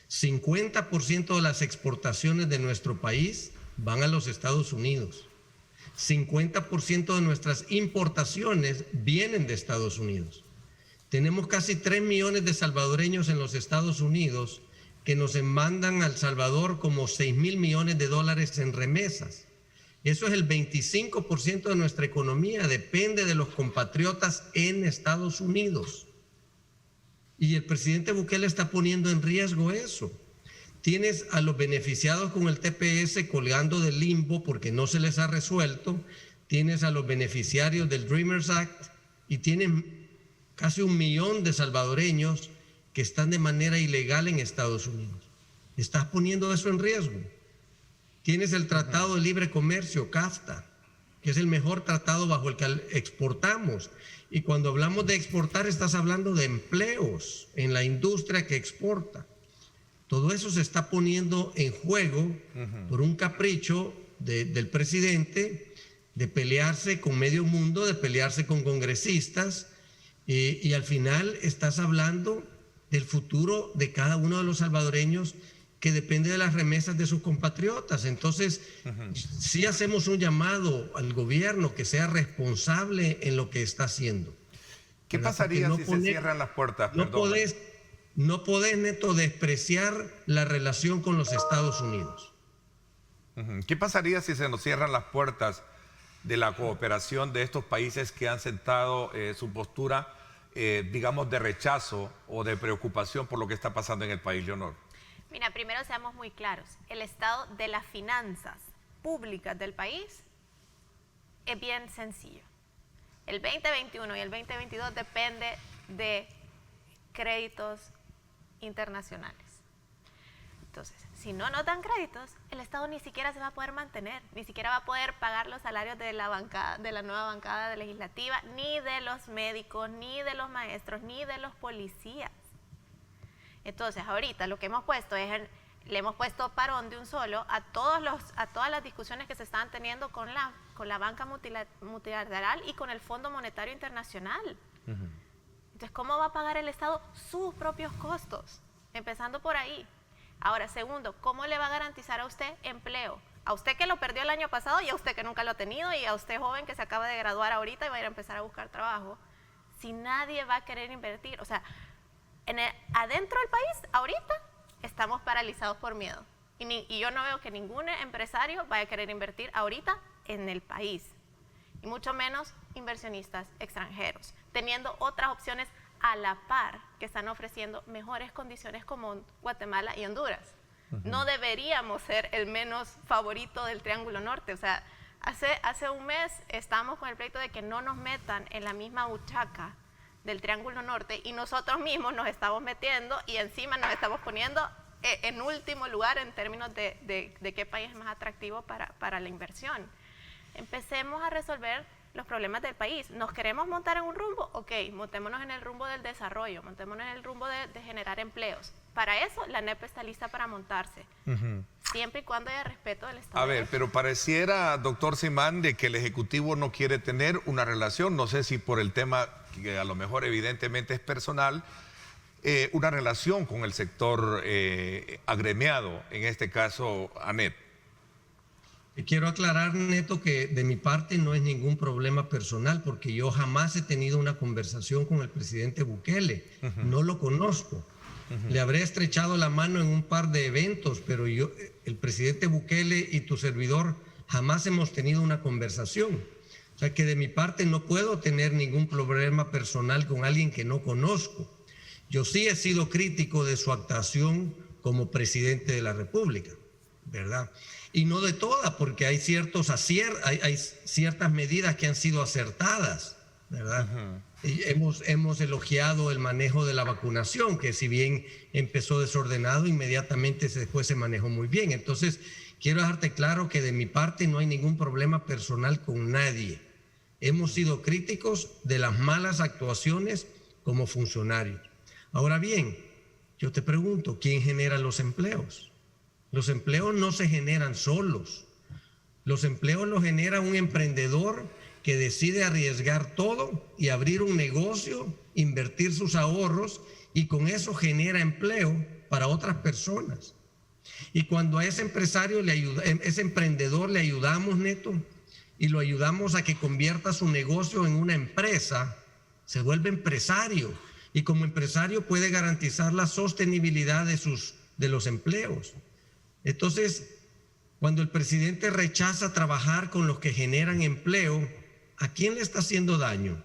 50% de las exportaciones de nuestro país van a los Estados Unidos. 50% de nuestras importaciones vienen de Estados Unidos. Tenemos casi 3 millones de salvadoreños en los Estados Unidos que nos mandan a El Salvador como 6,000 millones de dólares en remesas. Eso es el 25% de nuestra economía, depende de los compatriotas en Estados Unidos. Y el presidente Bukele está poniendo en riesgo eso. Tienes a los beneficiados con el TPS colgando del limbo porque no se les ha resuelto. Tienes a los beneficiarios del Dreamers Act y tienes casi 1 millón de salvadoreños que están de manera ilegal en Estados Unidos. Estás poniendo eso en riesgo. Tienes el Tratado de Libre Comercio, CAFTA, que es el mejor tratado bajo el que exportamos. Y cuando hablamos de exportar, estás hablando de empleos en la industria que exporta. Todo eso se está poniendo en juego por un capricho del presidente de pelearse con medio mundo, de pelearse con congresistas, y al final estás hablando del futuro de cada uno de los salvadoreños que depende de las remesas de sus compatriotas. Entonces, sí hacemos un llamado al gobierno que sea responsable en lo que está haciendo. ¿Qué pasaría si se cierran las puertas? No podés, Neto, despreciar la relación con los Estados Unidos. ¿Qué pasaría si se nos cierran las puertas de la cooperación de estos países que han sentado su postura, digamos, de rechazo o de preocupación por lo que está pasando en el país, Leonor? Mira, primero seamos muy claros. El estado de las finanzas públicas del país es bien sencillo. El 2021 y el 2022 depende de créditos internacionales. Entonces, si no nos dan créditos, el Estado ni siquiera se va a poder mantener, ni siquiera va a poder pagar los salarios de la bancada, de la nueva bancada legislativa, ni de los médicos, ni de los maestros, ni de los policías. Entonces, ahorita lo que hemos puesto es, le hemos puesto parón de un solo a todas las discusiones que se estaban teniendo con la banca multilateral y con el Fondo Monetario Internacional. Entonces, ¿cómo va a pagar el Estado sus propios costos? Empezando por ahí. Ahora, segundo, ¿cómo le va a garantizar a usted empleo? A usted que lo perdió el año pasado y a usted que nunca lo ha tenido y a usted joven que se acaba de graduar ahorita y va a ir a empezar a buscar trabajo. Si nadie va a querer invertir, o sea, Adentro del país, ahorita, estamos paralizados por miedo. Y yo no veo que ningún empresario vaya a querer invertir ahorita en el país. Y mucho menos inversionistas extranjeros, teniendo otras opciones a la par que están ofreciendo mejores condiciones como Guatemala y Honduras. No deberíamos ser el menos favorito del Triángulo Norte. O sea, hace un mes estábamos con el pleito de que no nos metan en la misma buchaca del Triángulo Norte y nosotros mismos nos estamos metiendo y encima nos estamos poniendo en último lugar en términos de qué país es más atractivo para la inversión. Empecemos a resolver los problemas del país. ¿Nos queremos montar en un rumbo? Ok, montémonos en el rumbo del desarrollo, montémonos en el rumbo de generar empleos. Para eso, la NEP está lista para montarse, siempre y cuando haya respeto del Estado. A ver, pero pareciera, doctor Simán, de que el Ejecutivo no quiere tener una relación, no sé si por el tema que a lo mejor evidentemente es personal, una relación con el sector agremiado, en este caso ANEP. Quiero aclarar, Neto, que de mi parte no es ningún problema personal, porque yo jamás he tenido una conversación con el presidente Bukele, no lo conozco. Le habré estrechado la mano en un par de eventos, pero yo, el presidente Bukele y tu servidor jamás hemos tenido una conversación. O sea que de mi parte no puedo tener ningún problema personal con alguien que no conozco. Yo sí he sido crítico de su actuación como presidente de la República, ¿verdad? Y no de todas, porque hay ciertas medidas que han sido acertadas, ¿verdad? Y hemos elogiado el manejo de la vacunación, que si bien empezó desordenado, inmediatamente después se manejó muy bien. Entonces, quiero dejarte claro que de mi parte no hay ningún problema personal con nadie. Hemos sido críticos de las malas actuaciones como funcionarios. Ahora bien, yo te pregunto, ¿quién genera los empleos? Los empleos no se generan solos. Los empleos los genera un emprendedor que decide arriesgar todo y abrir un negocio, invertir sus ahorros y con eso genera empleo para otras personas. Y cuando a ese empresario ese emprendedor le ayudamos, Neto, y lo ayudamos a que convierta su negocio en una empresa, se vuelve empresario y como empresario puede garantizar la sostenibilidad de los empleos. Entonces, cuando el presidente rechaza trabajar con los que generan empleo, ¿a quién le está haciendo daño?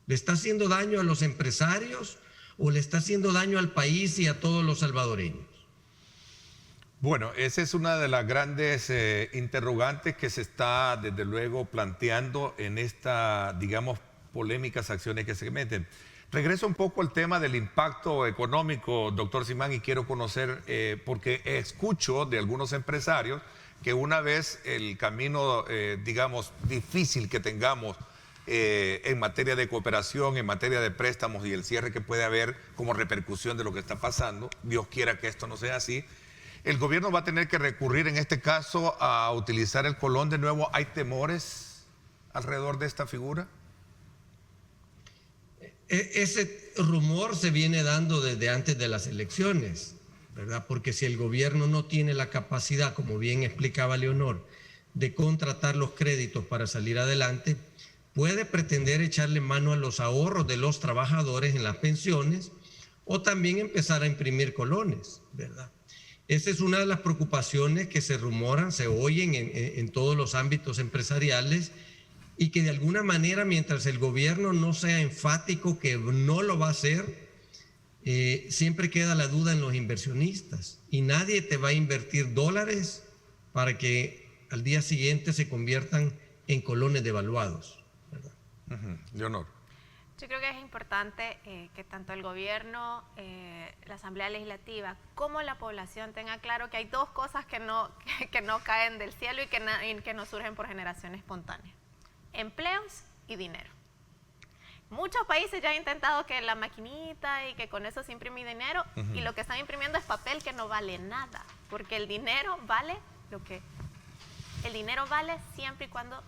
¿Le está haciendo daño a los empresarios o le está haciendo daño al país y a todos los salvadoreños? Bueno, esa es una de las grandes interrogantes que se está desde luego planteando en esta, digamos, polémicas acciones que se meten. Regreso un poco al tema del impacto económico, doctor Simán, y quiero conocer, porque escucho de algunos empresarios que una vez el camino, digamos, difícil que tengamos en materia de cooperación, en materia de préstamos y el cierre que puede haber como repercusión de lo que está pasando, Dios quiera que esto no sea así, el gobierno va a tener que recurrir en este caso a utilizar el colón de nuevo. ¿Hay temores alrededor de esta figura? Ese rumor se viene dando desde antes de las elecciones, ¿verdad? Porque si el gobierno no tiene la capacidad, como bien explicaba Leonor, de contratar los créditos para salir adelante, puede pretender echarle mano a los ahorros de los trabajadores en las pensiones o también empezar a imprimir colones, ¿verdad? Esa es una de las preocupaciones que se rumoran, se oyen en todos los ámbitos empresariales y que de alguna manera, mientras el gobierno no sea enfático que no lo va a hacer, siempre queda la duda en los inversionistas y nadie te va a invertir dólares para que al día siguiente se conviertan en colones devaluados, ¿verdad? Leonor. Yo creo que es importante que tanto el gobierno, la Asamblea Legislativa, como la población tenga claro que hay dos cosas que no caen del cielo y que no surgen por generación espontánea: empleos y dinero. Muchos países ya han intentado que la maquinita y que con eso se imprime dinero, y lo que están imprimiendo es papel que no vale nada, porque el dinero vale siempre y cuando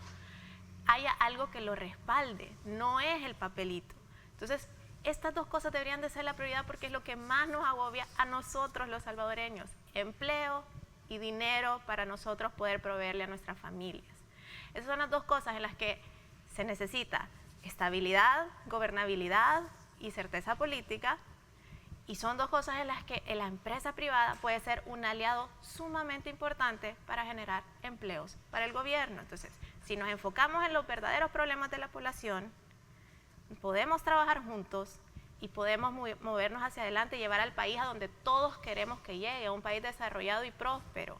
haya algo que lo respalde, no es el papelito. Entonces, estas dos cosas deberían de ser la prioridad porque es lo que más nos agobia a nosotros los salvadoreños: empleo y dinero para nosotros poder proveerle a nuestras familias. Esas son las dos cosas en las que se necesita estabilidad, gobernabilidad y certeza política, Y son dos cosas en las que la empresa privada puede ser un aliado sumamente importante para generar empleos para el gobierno. Entonces, si nos enfocamos en los verdaderos problemas de la población, podemos trabajar juntos y podemos movernos hacia adelante y llevar al país a donde todos queremos que llegue, a un país desarrollado y próspero.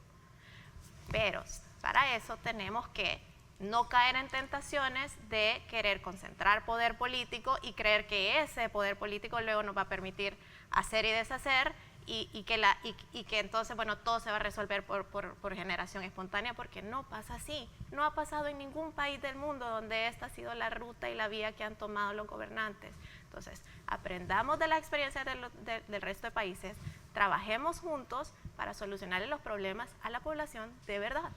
Pero para eso tenemos que no caer en tentaciones de querer concentrar poder político y creer que ese poder político luego nos va a permitir hacer y deshacer y que entonces, bueno, todo se va a resolver por generación espontánea, porque no pasa así. No ha pasado en ningún país del mundo donde esta ha sido la ruta y la vía que han tomado los gobernantes. Entonces, aprendamos de la experiencia del resto de países, trabajemos juntos para solucionarle los problemas a la población de verdad.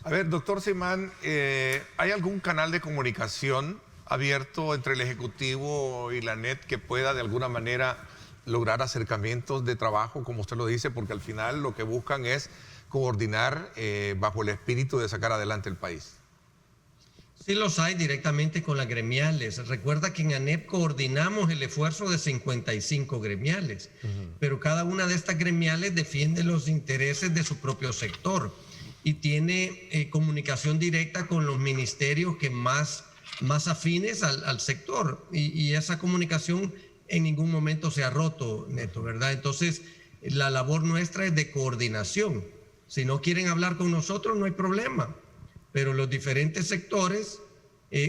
A ver, doctor Simán, ¿hay algún canal de comunicación abierto entre el Ejecutivo y la ANEP que pueda de alguna manera lograr acercamientos de trabajo, como usted lo dice? Porque al final lo que buscan es coordinar bajo el espíritu de sacar adelante el país. Sí los hay directamente con las gremiales. Recuerda que en ANEP coordinamos el esfuerzo de 55 gremiales, pero cada una de estas gremiales defiende los intereses de su propio sector y tiene comunicación directa con los ministerios que más afines al sector, y esa comunicación en ningún momento se ha roto, Neto, ¿verdad? Entonces, la labor nuestra es de coordinación. Si no quieren hablar con nosotros, no hay problema, pero los diferentes sectores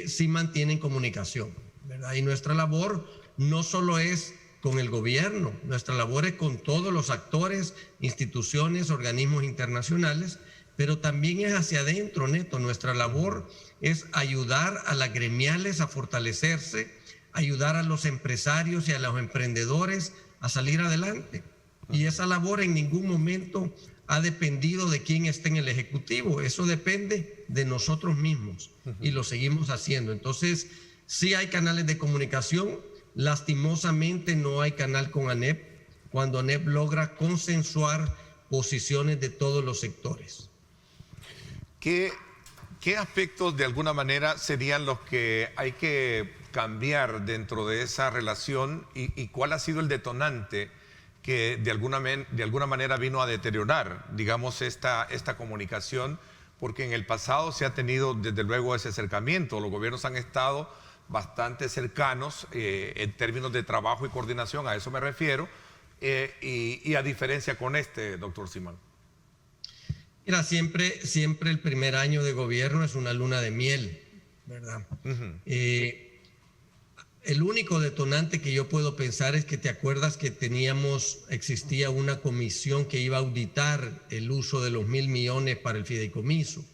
sí mantienen comunicación, ¿verdad? Y nuestra labor no solo es con el gobierno, nuestra labor es con todos los actores, instituciones, organismos internacionales, pero también es hacia adentro, Neto. Nuestra labor es ayudar a las gremiales a fortalecerse, ayudar a los empresarios y a los emprendedores a salir adelante. Y esa labor en ningún momento ha dependido de quién esté en el Ejecutivo. Eso depende de nosotros mismos y lo seguimos haciendo. Entonces, sí hay canales de comunicación. Lastimosamente no hay canal con ANEP cuando ANEP logra consensuar posiciones de todos los sectores. ¿Qué aspectos de alguna manera serían los que hay que cambiar dentro de esa relación y cuál ha sido el detonante que de alguna manera vino a deteriorar, digamos, esta comunicación? Porque en el pasado se ha tenido desde luego ese acercamiento, los gobiernos han estado bastante cercanos en términos de trabajo y coordinación, a eso me refiero, y a diferencia con este, doctor Simán. Mira, siempre el primer año de gobierno es una luna de miel, ¿verdad? El único detonante que yo puedo pensar es que te acuerdas que existía una comisión que iba a auditar el uso de los 1.000 millones para el fideicomiso.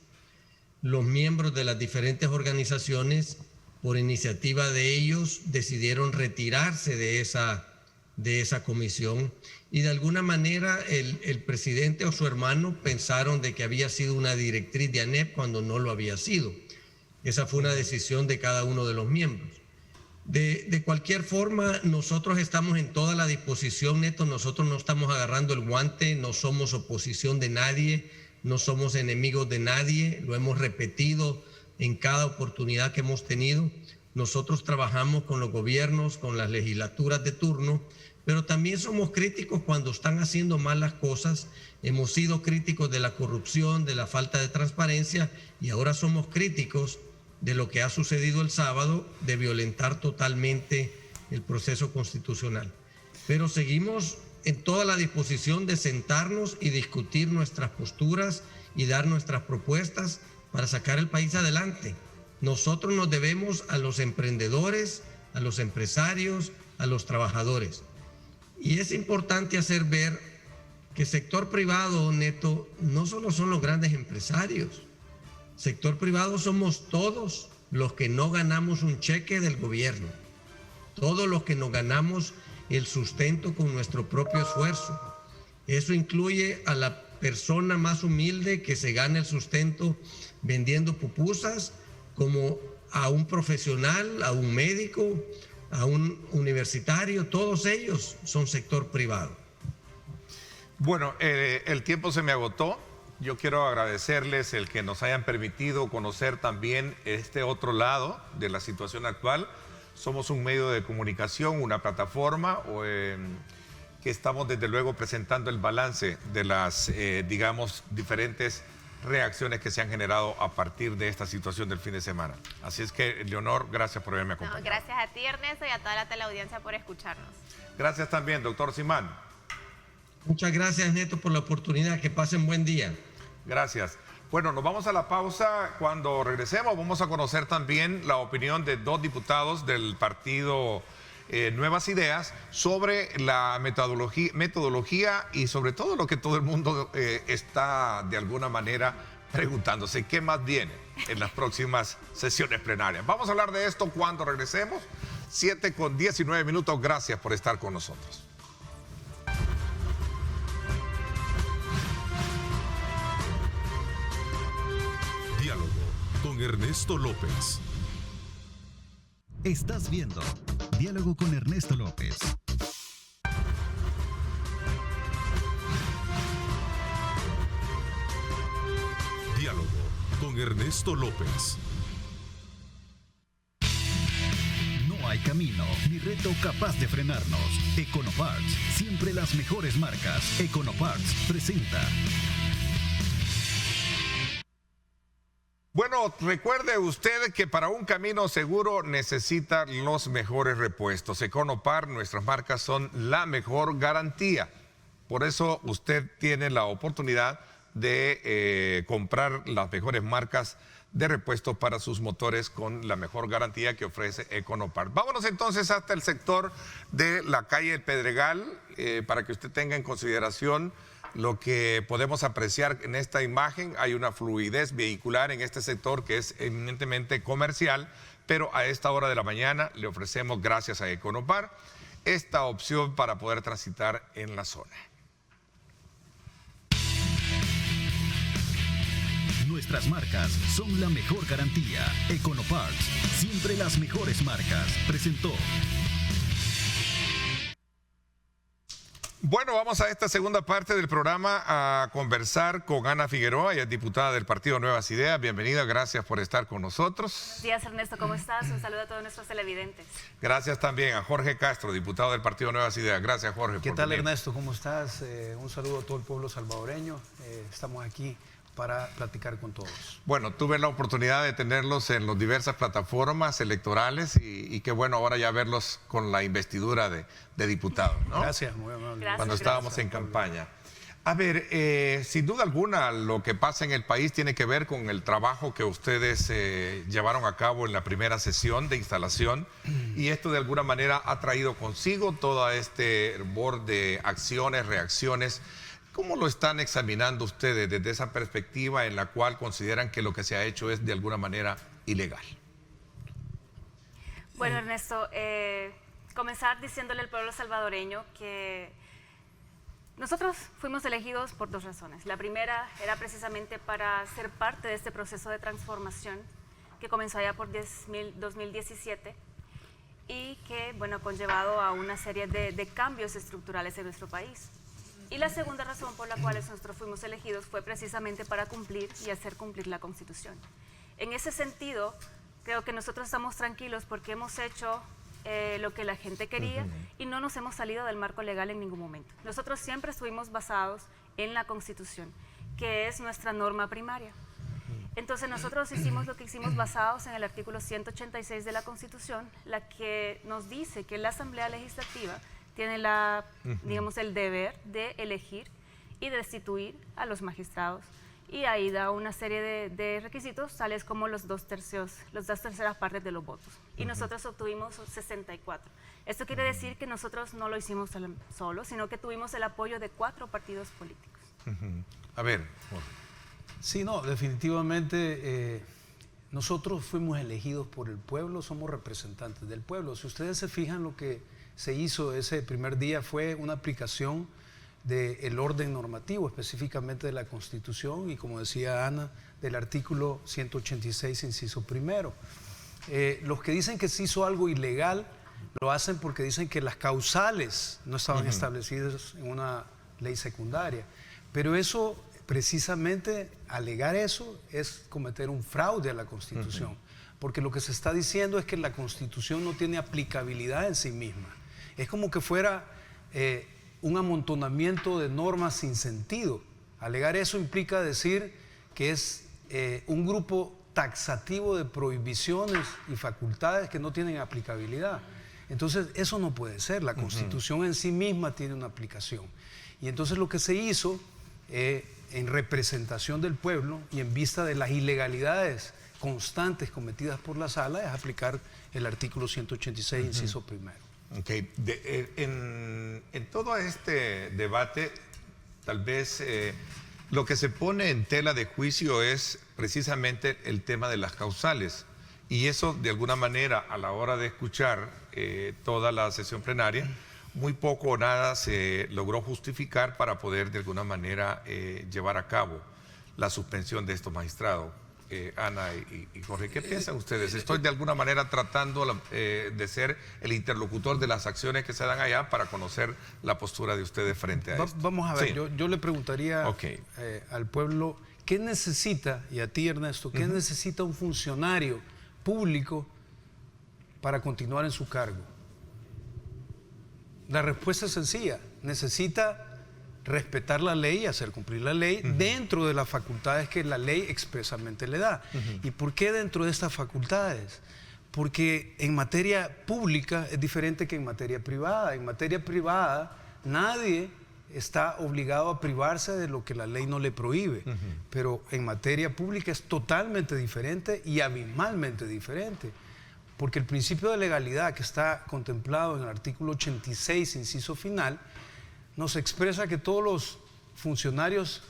Los miembros de las diferentes organizaciones, por iniciativa de ellos, decidieron retirarse de esa comisión, y de alguna manera el presidente o su hermano pensaron de que había sido una directriz de ANEP cuando no lo había sido. Esa fue una decisión de cada uno de los miembros. De cualquier forma, nosotros estamos en toda la disposición, Neto. Nosotros no estamos agarrando el guante, no somos oposición de nadie, no somos enemigos de nadie, lo hemos repetido en cada oportunidad que hemos tenido. Nosotros trabajamos con los gobiernos, con las legislaturas de turno, pero también somos críticos cuando están haciendo mal las cosas. Hemos sido críticos de la corrupción, de la falta de transparencia, y ahora somos críticos de lo que ha sucedido el sábado, de violentar totalmente el proceso constitucional. Pero seguimos en toda la disposición de sentarnos y discutir nuestras posturas y dar nuestras propuestas para sacar el país adelante. Nosotros nos debemos a los emprendedores, a los empresarios, a los trabajadores. Y es importante hacer ver que sector privado, Neto, no solo son los grandes empresarios. Sector privado somos todos los que no ganamos un cheque del gobierno, todos los que nos ganamos el sustento con nuestro propio esfuerzo. Eso incluye a la persona más humilde que se gana el sustento vendiendo pupusas, como a un profesional, a un médico, a un universitario. Todos ellos son sector privado. Bueno, el tiempo se me agotó. Yo quiero agradecerles el que nos hayan permitido conocer también este otro lado de la situación actual. Somos un medio de comunicación, una plataforma que que estamos desde luego presentando el balance de las, digamos, diferentes reacciones que se han generado a partir de esta situación del fin de semana. Así es que, Leonor, gracias por haberme acompañado. No, gracias a ti, Ernesto, y a toda la teleaudiencia por escucharnos. Gracias también, doctor Simán. Muchas gracias, Neto, por la oportunidad. Que pasen buen día. Gracias. Bueno, nos vamos a la pausa. Cuando regresemos vamos a conocer también la opinión de 2 diputados del partido Nuevas Ideas sobre la metodología y sobre todo lo que todo el mundo está de alguna manera preguntándose, ¿qué más viene en las próximas sesiones plenarias? Vamos a hablar de esto cuando regresemos. 7:19. Gracias por estar con nosotros. Diálogo con Ernesto López. Estás viendo Diálogo con Ernesto López. Diálogo con Ernesto López. No hay camino ni reto capaz de frenarnos. Econoparts, siempre las mejores marcas. Econoparts presenta. Bueno, recuerde usted que para un camino seguro necesita los mejores repuestos. Econopar, nuestras marcas son la mejor garantía. Por eso usted tiene la oportunidad de comprar las mejores marcas de repuestos para sus motores con la mejor garantía que ofrece Econopar. Vámonos entonces hasta el sector de la calle El Pedregal para que usted tenga en consideración lo que podemos apreciar en esta imagen. Hay una fluidez vehicular en este sector que es eminentemente comercial, pero a esta hora de la mañana le ofrecemos, gracias a Econopar, esta opción para poder transitar en la zona. Nuestras marcas son la mejor garantía. Econoparts, siempre las mejores marcas. Presentó. Bueno, vamos a esta segunda parte del programa a conversar con Ana Figueroa, ella es diputada del partido Nuevas Ideas. Bienvenida, gracias por estar con nosotros. Buenos días, Ernesto, ¿cómo estás? Un saludo a todos nuestros televidentes. Gracias también a Jorge Castro, diputado del partido Nuevas Ideas. Gracias, Jorge. ¿Qué tal, Ernesto? ¿Cómo estás? Un saludo a todo el pueblo salvadoreño. Estamos aquí para platicar con todos. Bueno, tuve la oportunidad de tenerlos en las diversas plataformas electorales y qué bueno ahora ya verlos con la investidura de diputados, ¿no? Gracias, muy amable. Gracias, Cuando estábamos en campaña. A ver, sin duda alguna lo que pasa en el país tiene que ver con el trabajo que ustedes llevaron a cabo en la primera sesión de instalación y esto de alguna manera ha traído consigo todo este hervor de acciones, reacciones. ¿Cómo lo están examinando ustedes desde esa perspectiva en la cual consideran que lo que se ha hecho es de alguna manera ilegal? Bueno, Ernesto, comenzar diciéndole al pueblo salvadoreño que nosotros fuimos elegidos por 2 razones. La primera era precisamente para ser parte de este proceso de transformación que comenzó allá por 2017 y que, bueno, ha conllevado a una serie de cambios estructurales en nuestro país. Y la segunda razón por la cual nosotros fuimos elegidos fue precisamente para cumplir y hacer cumplir la Constitución. En ese sentido, creo que nosotros estamos tranquilos porque hemos hecho lo que la gente quería y no nos hemos salido del marco legal en ningún momento. Nosotros siempre estuvimos basados en la Constitución, que es nuestra norma primaria. Entonces nosotros hicimos lo que hicimos basados en el artículo 186 de la Constitución, la que nos dice que la Asamblea Legislativa tiene digamos, el deber de elegir y destituir a los magistrados. Y ahí da una serie de requisitos, tales como las 2 terceras partes de los votos. Y nosotros obtuvimos 64. Esto quiere decir que nosotros no lo hicimos solos, sino que tuvimos el apoyo de 4 partidos políticos. A ver. Sí, no, definitivamente nosotros fuimos elegidos por el pueblo, somos representantes del pueblo. Si ustedes se fijan, lo que se hizo ese primer día fue una aplicación del orden normativo, específicamente de la Constitución y, como decía Ana, del artículo 186, inciso primero. Los que dicen que se hizo algo ilegal lo hacen porque dicen que las causales no estaban establecidas en una ley secundaria. Pero eso, precisamente, alegar eso es cometer un fraude a la Constitución. Porque lo que se está diciendo es que la Constitución no tiene aplicabilidad en sí misma. Es como que fuera un amontonamiento de normas sin sentido. Alegar eso implica decir que es un grupo taxativo de prohibiciones y facultades que no tienen aplicabilidad. Entonces, eso no puede ser. La Constitución en sí misma tiene una aplicación. Y entonces lo que se hizo en representación del pueblo y en vista de las ilegalidades constantes cometidas por la Sala es aplicar el artículo 186, inciso primero. Ok, en todo este debate, tal vez lo que se pone en tela de juicio es precisamente el tema de las causales. Y eso, de alguna manera, a la hora de escuchar toda la sesión plenaria, muy poco o nada se logró justificar para poder, de alguna manera, llevar a cabo la suspensión de estos magistrados. Ana y Jorge, ¿qué piensan ustedes? Estoy de alguna manera tratando de ser el interlocutor de las acciones que se dan allá para conocer la postura de ustedes frente a esto. Vamos a ver, Sí. yo le preguntaría al pueblo, ¿qué necesita, y a ti Ernesto, qué necesita un funcionario público para continuar en su cargo? La respuesta es sencilla, necesita respetar la ley y hacer cumplir la ley dentro de las facultades que la ley expresamente le da. ¿Y por qué dentro de estas facultades? Porque en materia pública es diferente que en materia privada. En materia privada nadie está obligado a privarse de lo que la ley no le prohíbe, pero en materia pública es totalmente diferente y abismalmente diferente. Porque el principio de legalidad que está contemplado en el artículo 86, inciso final, nos expresa que todos los funcionarios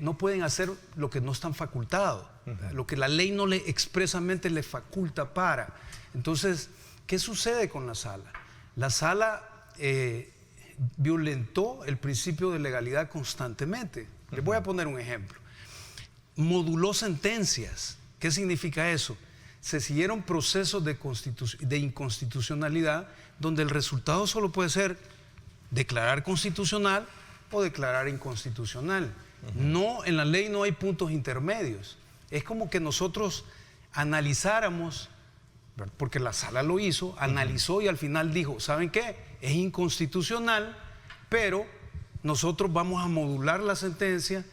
no pueden hacer lo que no están facultados, lo que la ley no le expresamente le faculta para. Entonces, ¿qué sucede con la Sala? La Sala violentó el principio de legalidad constantemente. Les voy a poner un ejemplo. Moduló sentencias. ¿Qué significa eso? Se siguieron procesos de inconstitucionalidad donde el resultado solo puede ser declarar constitucional o declarar inconstitucional. No, en la ley no hay puntos intermedios. Es como que nosotros analizáramos, porque la Sala lo hizo, analizó y al final dijo, ¿saben qué? Es inconstitucional, pero nosotros vamos a modular la sentencia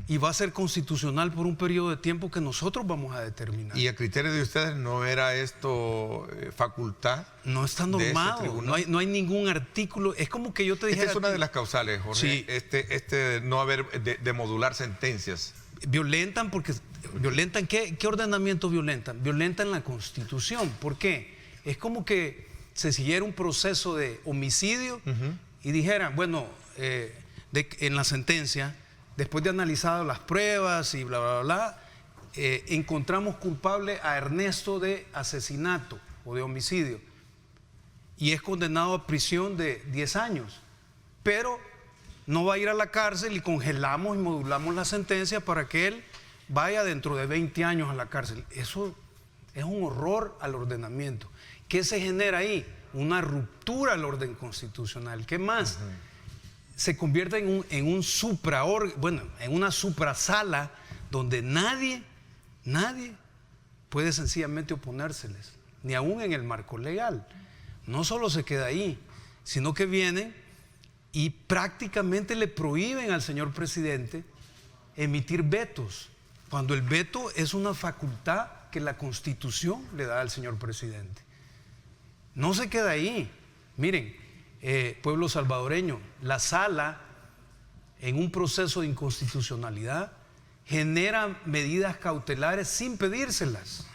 y va a ser constitucional por un periodo de tiempo que nosotros vamos a determinar. ¿Y a criterio de ustedes no era esto facultad? No está normado, no hay ningún artículo. Es como que yo te dijera... Esta es una de las causales, Jorge, sí. no haber de modular sentencias. Violentan porque... ¿Violentan qué ordenamiento violentan? Violentan la Constitución. ¿Por qué? Es como que se siguiera un proceso de homicidio y dijeran, bueno, en la sentencia, después de analizar las pruebas y bla, bla, bla, encontramos culpable a Ernesto de asesinato o de homicidio y es condenado a prisión de 10 años, pero no va a ir a la cárcel y congelamos y modulamos la sentencia para que él vaya dentro de 20 años a la cárcel. Eso es un horror al ordenamiento. ¿Qué se genera ahí? Una ruptura al orden constitucional. ¿Qué más? Se convierte en una suprasala donde nadie puede sencillamente oponérseles, ni aún en el marco legal. No solo se queda ahí, sino que vienen y prácticamente le prohíben al señor presidente emitir vetos, cuando el veto es una facultad que la Constitución le da al señor presidente. No se queda ahí. Miren, pueblo salvadoreño, la Sala, en un proceso de inconstitucionalidad, genera medidas cautelares sin pedírselas.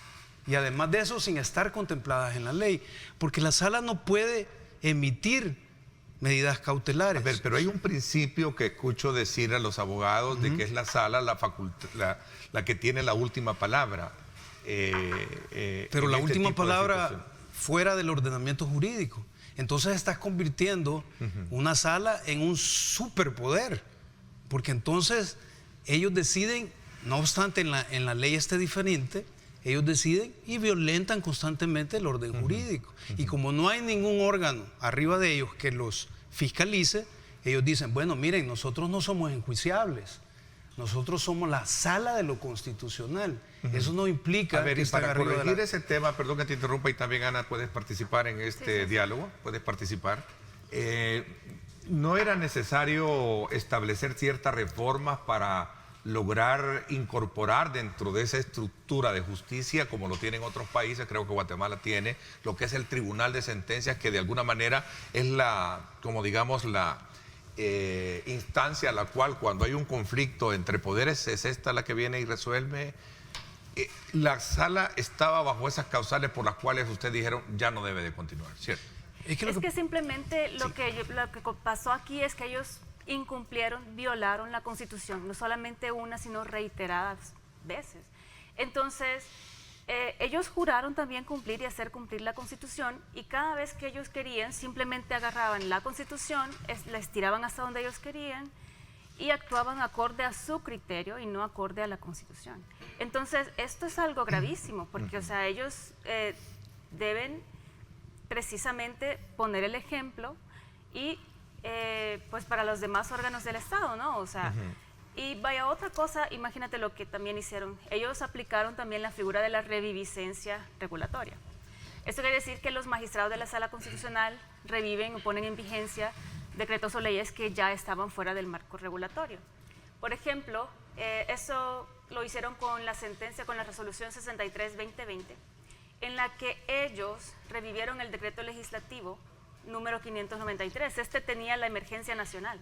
Y además de eso, sin estar contempladas en la ley. Porque la Sala no puede emitir medidas cautelares. A ver, pero hay un principio que escucho decir a los abogados de que es la Sala la que tiene la última palabra. Pero la última palabra fuera del ordenamiento jurídico. Entonces estás convirtiendo una Sala en un superpoder, porque entonces ellos deciden, no obstante en la ley esté diferente, ellos deciden y violentan constantemente el orden jurídico. Y como no hay ningún órgano arriba de ellos que los fiscalice, ellos dicen, bueno, miren, nosotros no somos enjuiciables, nosotros somos la Sala de lo constitucional. Eso no implica... A ver, que y para arriba corregir ese tema, perdón que te interrumpa, y también Ana, puedes participar en este diálogo, puedes participar. ¿No era necesario establecer ciertas reformas para lograr incorporar dentro de esa estructura de justicia, como lo tienen otros países? Creo que Guatemala tiene lo que es el Tribunal de Sentencias, que de alguna manera es como digamos, la instancia a la cual, cuando hay un conflicto entre poderes, es esta la que viene y resuelve. La sala estaba bajo esas causales por las cuales ustedes dijeron ya no debe de continuar, ¿cierto? Es que simplemente lo que pasó aquí es que ellos incumplieron, violaron la Constitución, no solamente una, sino reiteradas veces. Entonces, ellos juraron también cumplir y hacer cumplir la Constitución, y cada vez que ellos querían, simplemente agarraban la Constitución, la estiraban hasta donde ellos querían y actuaban acorde a su criterio y no acorde a la Constitución. Entonces, esto es algo gravísimo, porque, o sea, ellos deben precisamente poner el ejemplo y pues para los demás órganos del Estado, ¿no? O sea, y vaya otra cosa, imagínate lo que también hicieron. Ellos aplicaron también la figura de la reviviscencia regulatoria. Esto quiere decir que los magistrados de la Sala Constitucional reviven o ponen en vigencia decretos o leyes que ya estaban fuera del marco regulatorio. Por ejemplo, eso lo hicieron con la sentencia, con la resolución 63-2020, en la que ellos revivieron el decreto legislativo número 593. Este tenía la emergencia nacional.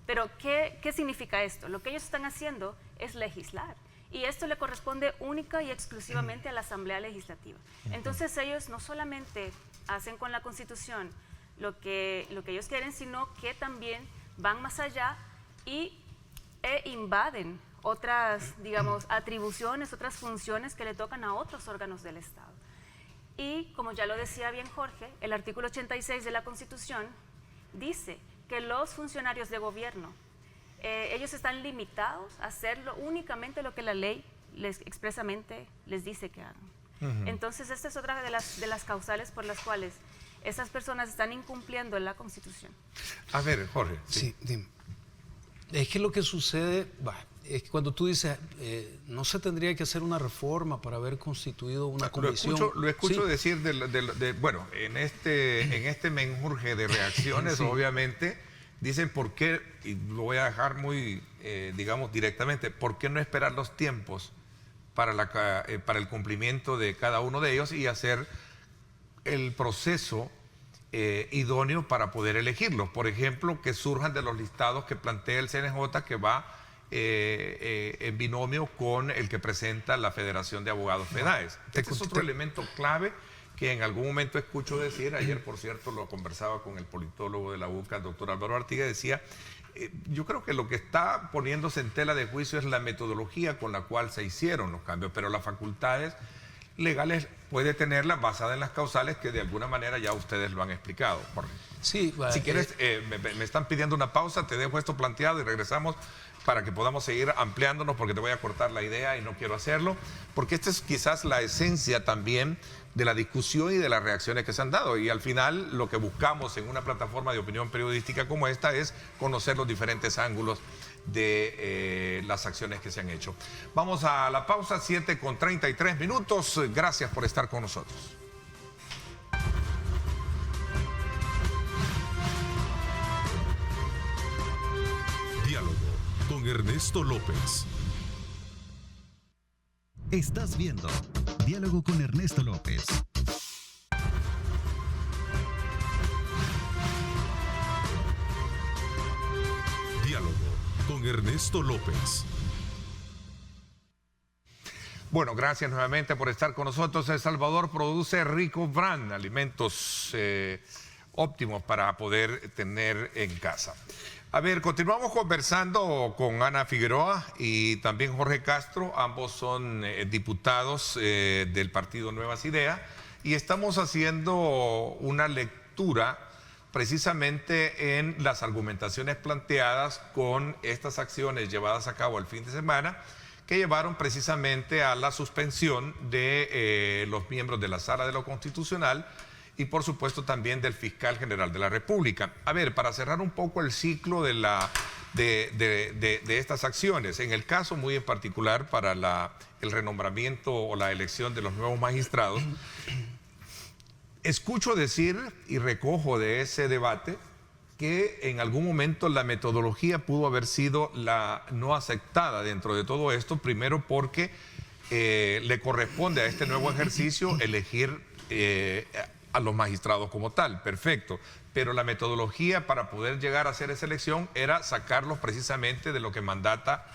Pero, ¿qué significa esto? Lo que ellos están haciendo es legislar. Y esto le corresponde única y exclusivamente a la Asamblea Legislativa. Entonces, ellos no solamente hacen con la Constitución lo que ellos quieren, sino que también van más allá e invaden otras, digamos, atribuciones, otras funciones que le tocan a otros órganos del Estado. Y, como ya lo decía bien Jorge, el artículo 86 de la Constitución dice que los funcionarios de gobierno, ellos están limitados a hacer únicamente lo que la ley expresamente les dice que hagan. Entonces, esta es otra de las causales por las cuales esas personas están incumpliendo la Constitución. A ver, Jorge. Sí, dime. Es que lo que sucede, es que cuando tú dices, no se tendría que hacer una reforma para haber constituido una comisión. Lo escucho decir, bueno, en este menjurje de reacciones, sí. Obviamente, dicen por qué, y lo voy a dejar muy, digamos, directamente, ¿por qué no esperar los tiempos para el cumplimiento de cada uno de ellos y hacer el proceso idóneo para poder elegirlos? Por ejemplo, que surjan de los listados que plantea el CNJ, que va en binomio con el que presenta la Federación de Abogados FEDAES. Este es otro elemento clave que en algún momento escucho decir. Ayer, por cierto, lo conversaba con el politólogo de la UCA, el doctor Álvaro Artiga, decía, yo creo que lo que está poniéndose en tela de juicio es la metodología con la cual se hicieron los cambios, pero las facultades legales puede tenerlas basada en las causales que de alguna manera ya ustedes lo han explicado. Jorge. Sí, si quieres, me están pidiendo una pausa, te dejo esto planteado y regresamos para que podamos seguir ampliándonos, porque te voy a cortar la idea y no quiero hacerlo, porque esta es quizás la esencia también de la discusión y de las reacciones que se han dado, y al final lo que buscamos en una plataforma de opinión periodística como esta es conocer los diferentes ángulos de las acciones que se han hecho. Vamos a la pausa, 7:33. Gracias por estar con nosotros. Diálogo con Ernesto López. Estás viendo Diálogo con Ernesto López. Diálogo con Ernesto López. Bueno, gracias nuevamente por estar con nosotros. El Salvador produce Rico Brand, alimentos óptimos para poder tener en casa. A ver, continuamos conversando con Ana Figueroa y también Jorge Castro. Ambos son diputados del partido Nuevas Ideas y estamos haciendo una lectura precisamente en las argumentaciones planteadas con estas acciones llevadas a cabo el fin de semana, que llevaron precisamente a la suspensión de los miembros de la Sala de lo Constitucional y por supuesto también del fiscal general de la República. A ver, para cerrar un poco el ciclo de estas acciones, en el caso muy en particular para el renombramiento o la elección de los nuevos magistrados, escucho decir y recojo de ese debate que en algún momento la metodología pudo haber sido la no aceptada dentro de todo esto, primero porque le corresponde a este nuevo ejercicio elegir a los magistrados como tal, perfecto, pero la metodología para poder llegar a hacer esa elección era sacarlos precisamente de lo que mandata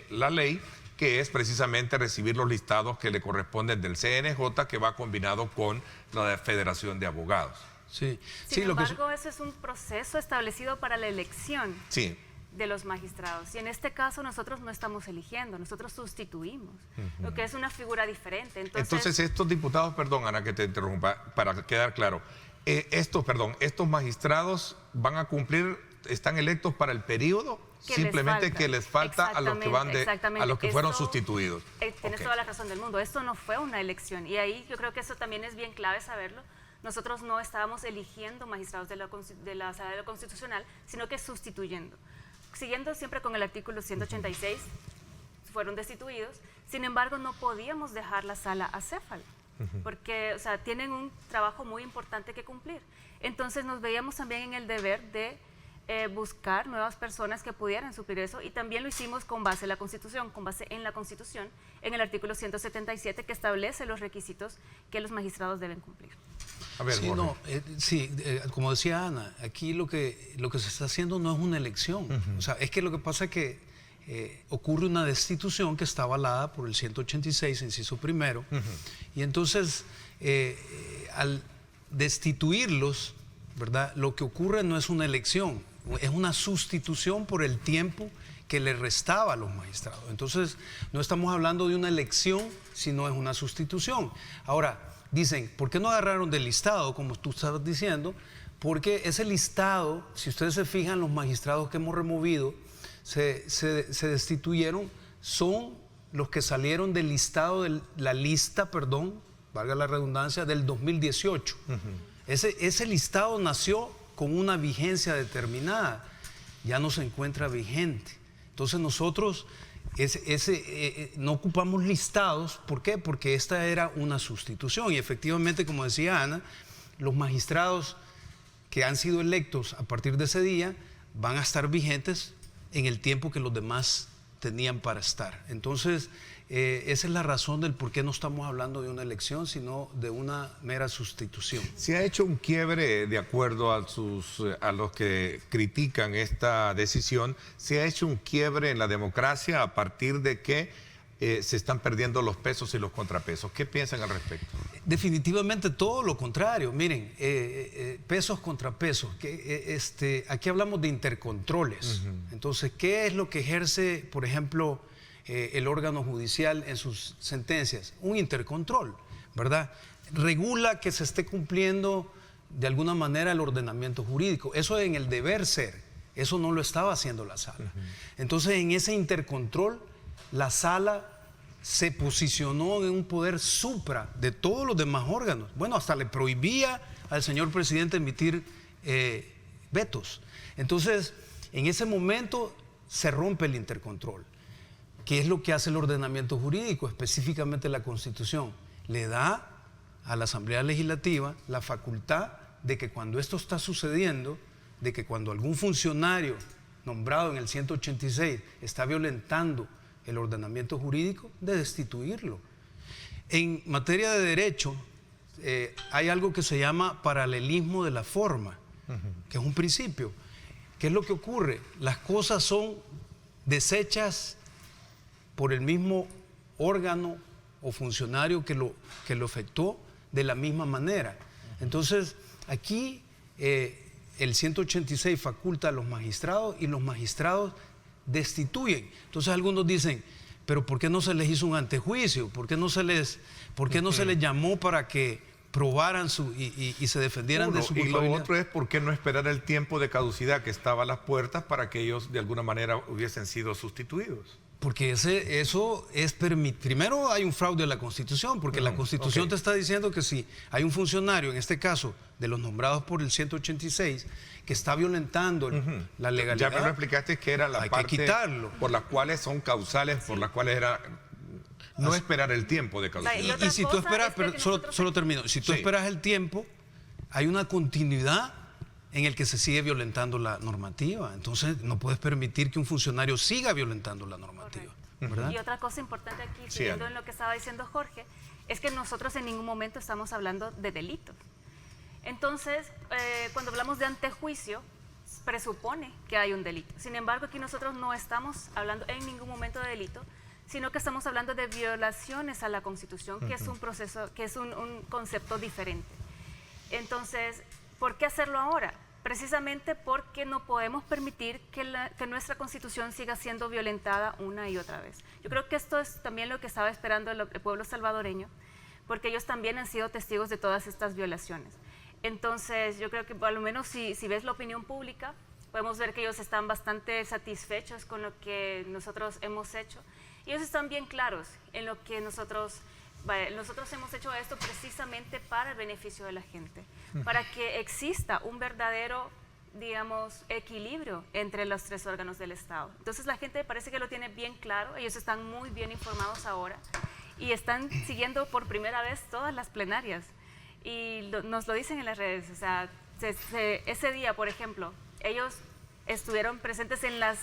la ley, que es precisamente recibir los listados que le corresponden del CNJ, que va combinado con la Federación de Abogados. Sí. Sin embargo, ese es un proceso establecido para la elección de los magistrados. Y en este caso nosotros no estamos eligiendo, nosotros sustituimos, lo que es una figura diferente. Entonces estos diputados, perdón Ana que te interrumpa, para quedar claro, estos magistrados van a cumplir, están electos para el periodo, simplemente que les falta a los que a los que fueron sustituidos. Tienes toda la razón del mundo, esto no fue una elección y ahí yo creo que eso también es bien clave saberlo. Nosotros no estábamos eligiendo magistrados de la Sala Constitucional, sino que sustituyendo. Siguiendo siempre con el artículo 186, fueron destituidos, sin embargo no podíamos dejar la sala acéfala, porque tienen un trabajo muy importante que cumplir. Entonces nos veíamos también en el deber de buscar nuevas personas que pudieran suplir eso, y también lo hicimos con base en la Constitución, en el artículo 177 que establece los requisitos que los magistrados deben cumplir. A ver, como decía Ana, aquí lo que se está haciendo no es una elección. O sea, es que lo que pasa es que ocurre una destitución que está avalada por el 186, inciso primero, y entonces al destituirlos, ¿verdad? Lo que ocurre no es una elección, es una sustitución por el tiempo que le restaba a los magistrados. Entonces, no estamos hablando de una elección, sino es una sustitución. Ahora, dicen, ¿por qué no agarraron del listado, como tú estabas diciendo? Porque ese listado, si ustedes se fijan, los magistrados que hemos removido, se destituyeron, son los que salieron del listado, de la lista, valga la redundancia, del 2018. Ese listado nació con una vigencia determinada, ya no se encuentra vigente. Entonces nosotros no ocupamos listados. ¿Por qué? Porque esta era una sustitución y efectivamente, como decía Ana, los magistrados que han sido electos a partir de ese día van a estar vigentes en el tiempo que los demás tenían para estar. Entonces, esa es la razón del por qué no estamos hablando de una elección, sino de una mera sustitución. Se ha hecho un quiebre, de acuerdo a los que critican esta decisión, se ha hecho un quiebre en la democracia a partir de que se están perdiendo los pesos y los contrapesos. ¿Qué piensan al respecto? Definitivamente todo lo contrario. Miren, pesos contra pesos. Aquí hablamos de intercontroles. Entonces, ¿qué es lo que ejerce, por ejemplo, el órgano judicial en sus sentencias? Un intercontrol, ¿verdad? Regula que se esté cumpliendo de alguna manera el ordenamiento jurídico. Eso en el deber ser, eso no lo estaba haciendo la sala. Entonces, en ese intercontrol, la sala se posicionó en un poder supra de todos los demás órganos. Bueno, hasta le prohibía al señor presidente emitir vetos. Entonces, en ese momento se rompe el intercontrol. ¿Qué es lo que hace el ordenamiento jurídico? Específicamente la Constitución. Le da a la Asamblea Legislativa la facultad de que cuando esto está sucediendo, de que cuando algún funcionario nombrado en el 186 está violentando el ordenamiento jurídico, de destituirlo. En materia de derecho, hay algo que se llama paralelismo de la forma, que es un principio. ¿Qué es lo que ocurre? Las cosas son deshechas por el mismo órgano o funcionario que lo efectuó de la misma manera. Entonces, aquí el 186 faculta a los magistrados y los magistrados destituyen. Entonces algunos dicen, pero ¿por qué no se les hizo un antejuicio? ¿Por qué no se les llamó para que probaran y se defendieran de su culpabilidad? Y lo otro es, ¿por qué no esperar el tiempo de caducidad que estaba a las puertas para que ellos de alguna manera hubiesen sido sustituidos? Porque eso es primero hay un fraude a la Constitución, porque la Constitución te está diciendo que si hay un funcionario, en este caso de los nombrados por el 186, que está violentando la legalidad. Ya me lo explicaste, que era la parte que quitarlo. Por las cuales son causales, por las cuales era no esperar el tiempo de caducidad. Y si tú esperas, solo termino, si tú esperas el tiempo, hay una continuidad en el que se sigue violentando la normativa. Entonces no puedes permitir que un funcionario siga violentando la normativa. ¿Verdad? Y otra cosa importante aquí, siguiendo en lo que estaba diciendo Jorge, es que nosotros en ningún momento estamos hablando de delitos. Entonces, cuando hablamos de antejuicio, presupone que hay un delito. Sin embargo, aquí nosotros no estamos hablando en ningún momento de delito, sino que estamos hablando de violaciones a la Constitución, que es un proceso, que es un concepto diferente. Entonces, ¿por qué hacerlo ahora? Precisamente porque no podemos permitir que nuestra Constitución siga siendo violentada una y otra vez. Yo creo que esto es también lo que estaba esperando el pueblo salvadoreño, porque ellos también han sido testigos de todas estas violaciones. Entonces, yo creo que por lo menos si ves la opinión pública, podemos ver que ellos están bastante satisfechos con lo que nosotros hemos hecho. Y ellos están bien claros en lo que nosotros hemos hecho esto precisamente para el beneficio de la gente, para que exista un verdadero, digamos, equilibrio entre los tres órganos del Estado. Entonces, la gente parece que lo tiene bien claro, ellos están muy bien informados ahora y están siguiendo por primera vez todas las plenarias. Y nos lo dicen en las redes, o sea, ese día, por ejemplo, ellos estuvieron presentes en las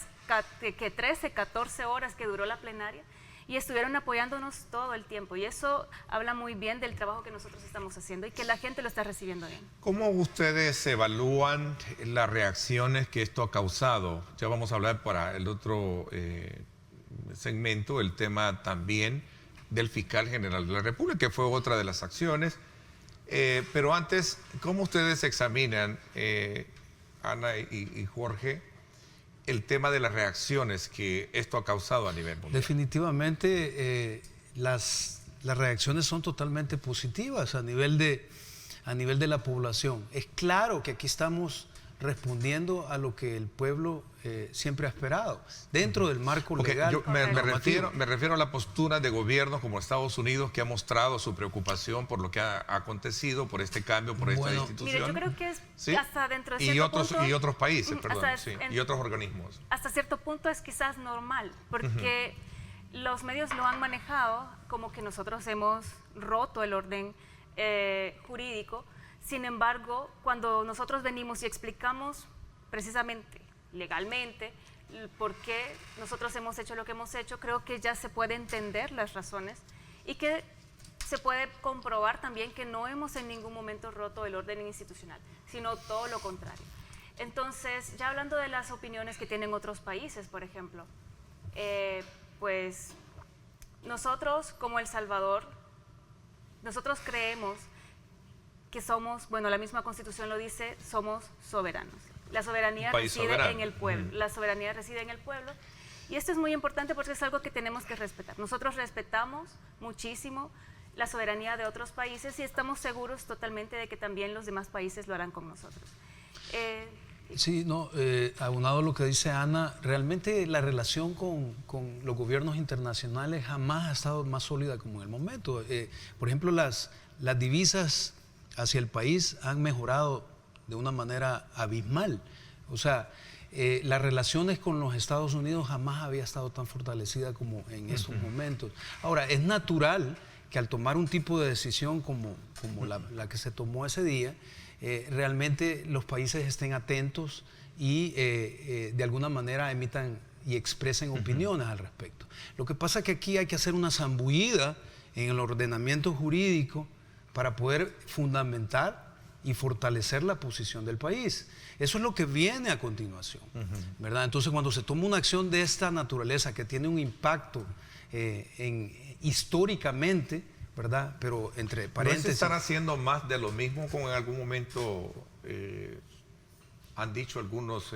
13, 14 horas que duró la plenaria y estuvieron apoyándonos todo el tiempo. Y eso habla muy bien del trabajo que nosotros estamos haciendo y que la gente lo está recibiendo bien. ¿Cómo ustedes evalúan las reacciones que esto ha causado? Ya vamos a hablar para el otro segmento, el tema también del fiscal general de la República, que fue otra de las acciones. Pero antes, ¿cómo ustedes examinan, Ana y Jorge, el tema de las reacciones que esto ha causado a nivel mundial? Definitivamente las reacciones son totalmente positivas a nivel de la población. Es claro que aquí estamos respondiendo a lo que el pueblo siempre ha esperado, dentro del marco legal. Yo me refiero a la postura de gobiernos como Estados Unidos, que ha mostrado su preocupación por lo que ha acontecido, por este cambio, por esta institución. Mire, yo creo que es ¿sí? hasta dentro de cierto punto, y otros países, perdón, y otros organismos. Hasta cierto punto es quizás normal, porque los medios lo han manejado como que nosotros hemos roto el orden jurídico. Sin embargo, cuando nosotros venimos y explicamos precisamente, legalmente, por qué nosotros hemos hecho lo que hemos hecho, creo que ya se puede entender las razones y que se puede comprobar también que no hemos en ningún momento roto el orden institucional, sino todo lo contrario. Entonces, ya hablando de las opiniones que tienen otros países, por ejemplo, pues nosotros como El Salvador, nosotros creemos que somos, bueno, la misma Constitución lo dice, somos soberanos. La soberanía reside en el pueblo. La soberanía reside en el pueblo. Y esto es muy importante porque es algo que tenemos que respetar. Nosotros respetamos muchísimo la soberanía de otros países y estamos seguros totalmente de que también los demás países lo harán con nosotros. Sí, no, aunado a lo que dice Ana, realmente la relación con los gobiernos internacionales jamás ha estado más sólida como en el momento. Por ejemplo, las divisas hacia el país han mejorado de una manera abismal. O sea, las relaciones con los Estados Unidos jamás había estado tan fortalecida como en estos momentos. Ahora, es natural que al tomar un tipo de decisión como la que se tomó ese día, realmente los países estén atentos y de alguna manera emitan y expresen opiniones al respecto. Lo que pasa es que aquí hay que hacer una zambullida en el ordenamiento jurídico para poder fundamentar y fortalecer la posición del país. Eso es lo que viene a continuación, ¿verdad? Entonces, cuando se toma una acción de esta naturaleza que tiene un impacto históricamente, ¿verdad? Pero entre paréntesis... ¿No se están haciendo más de lo mismo como en algún momento han dicho algunos,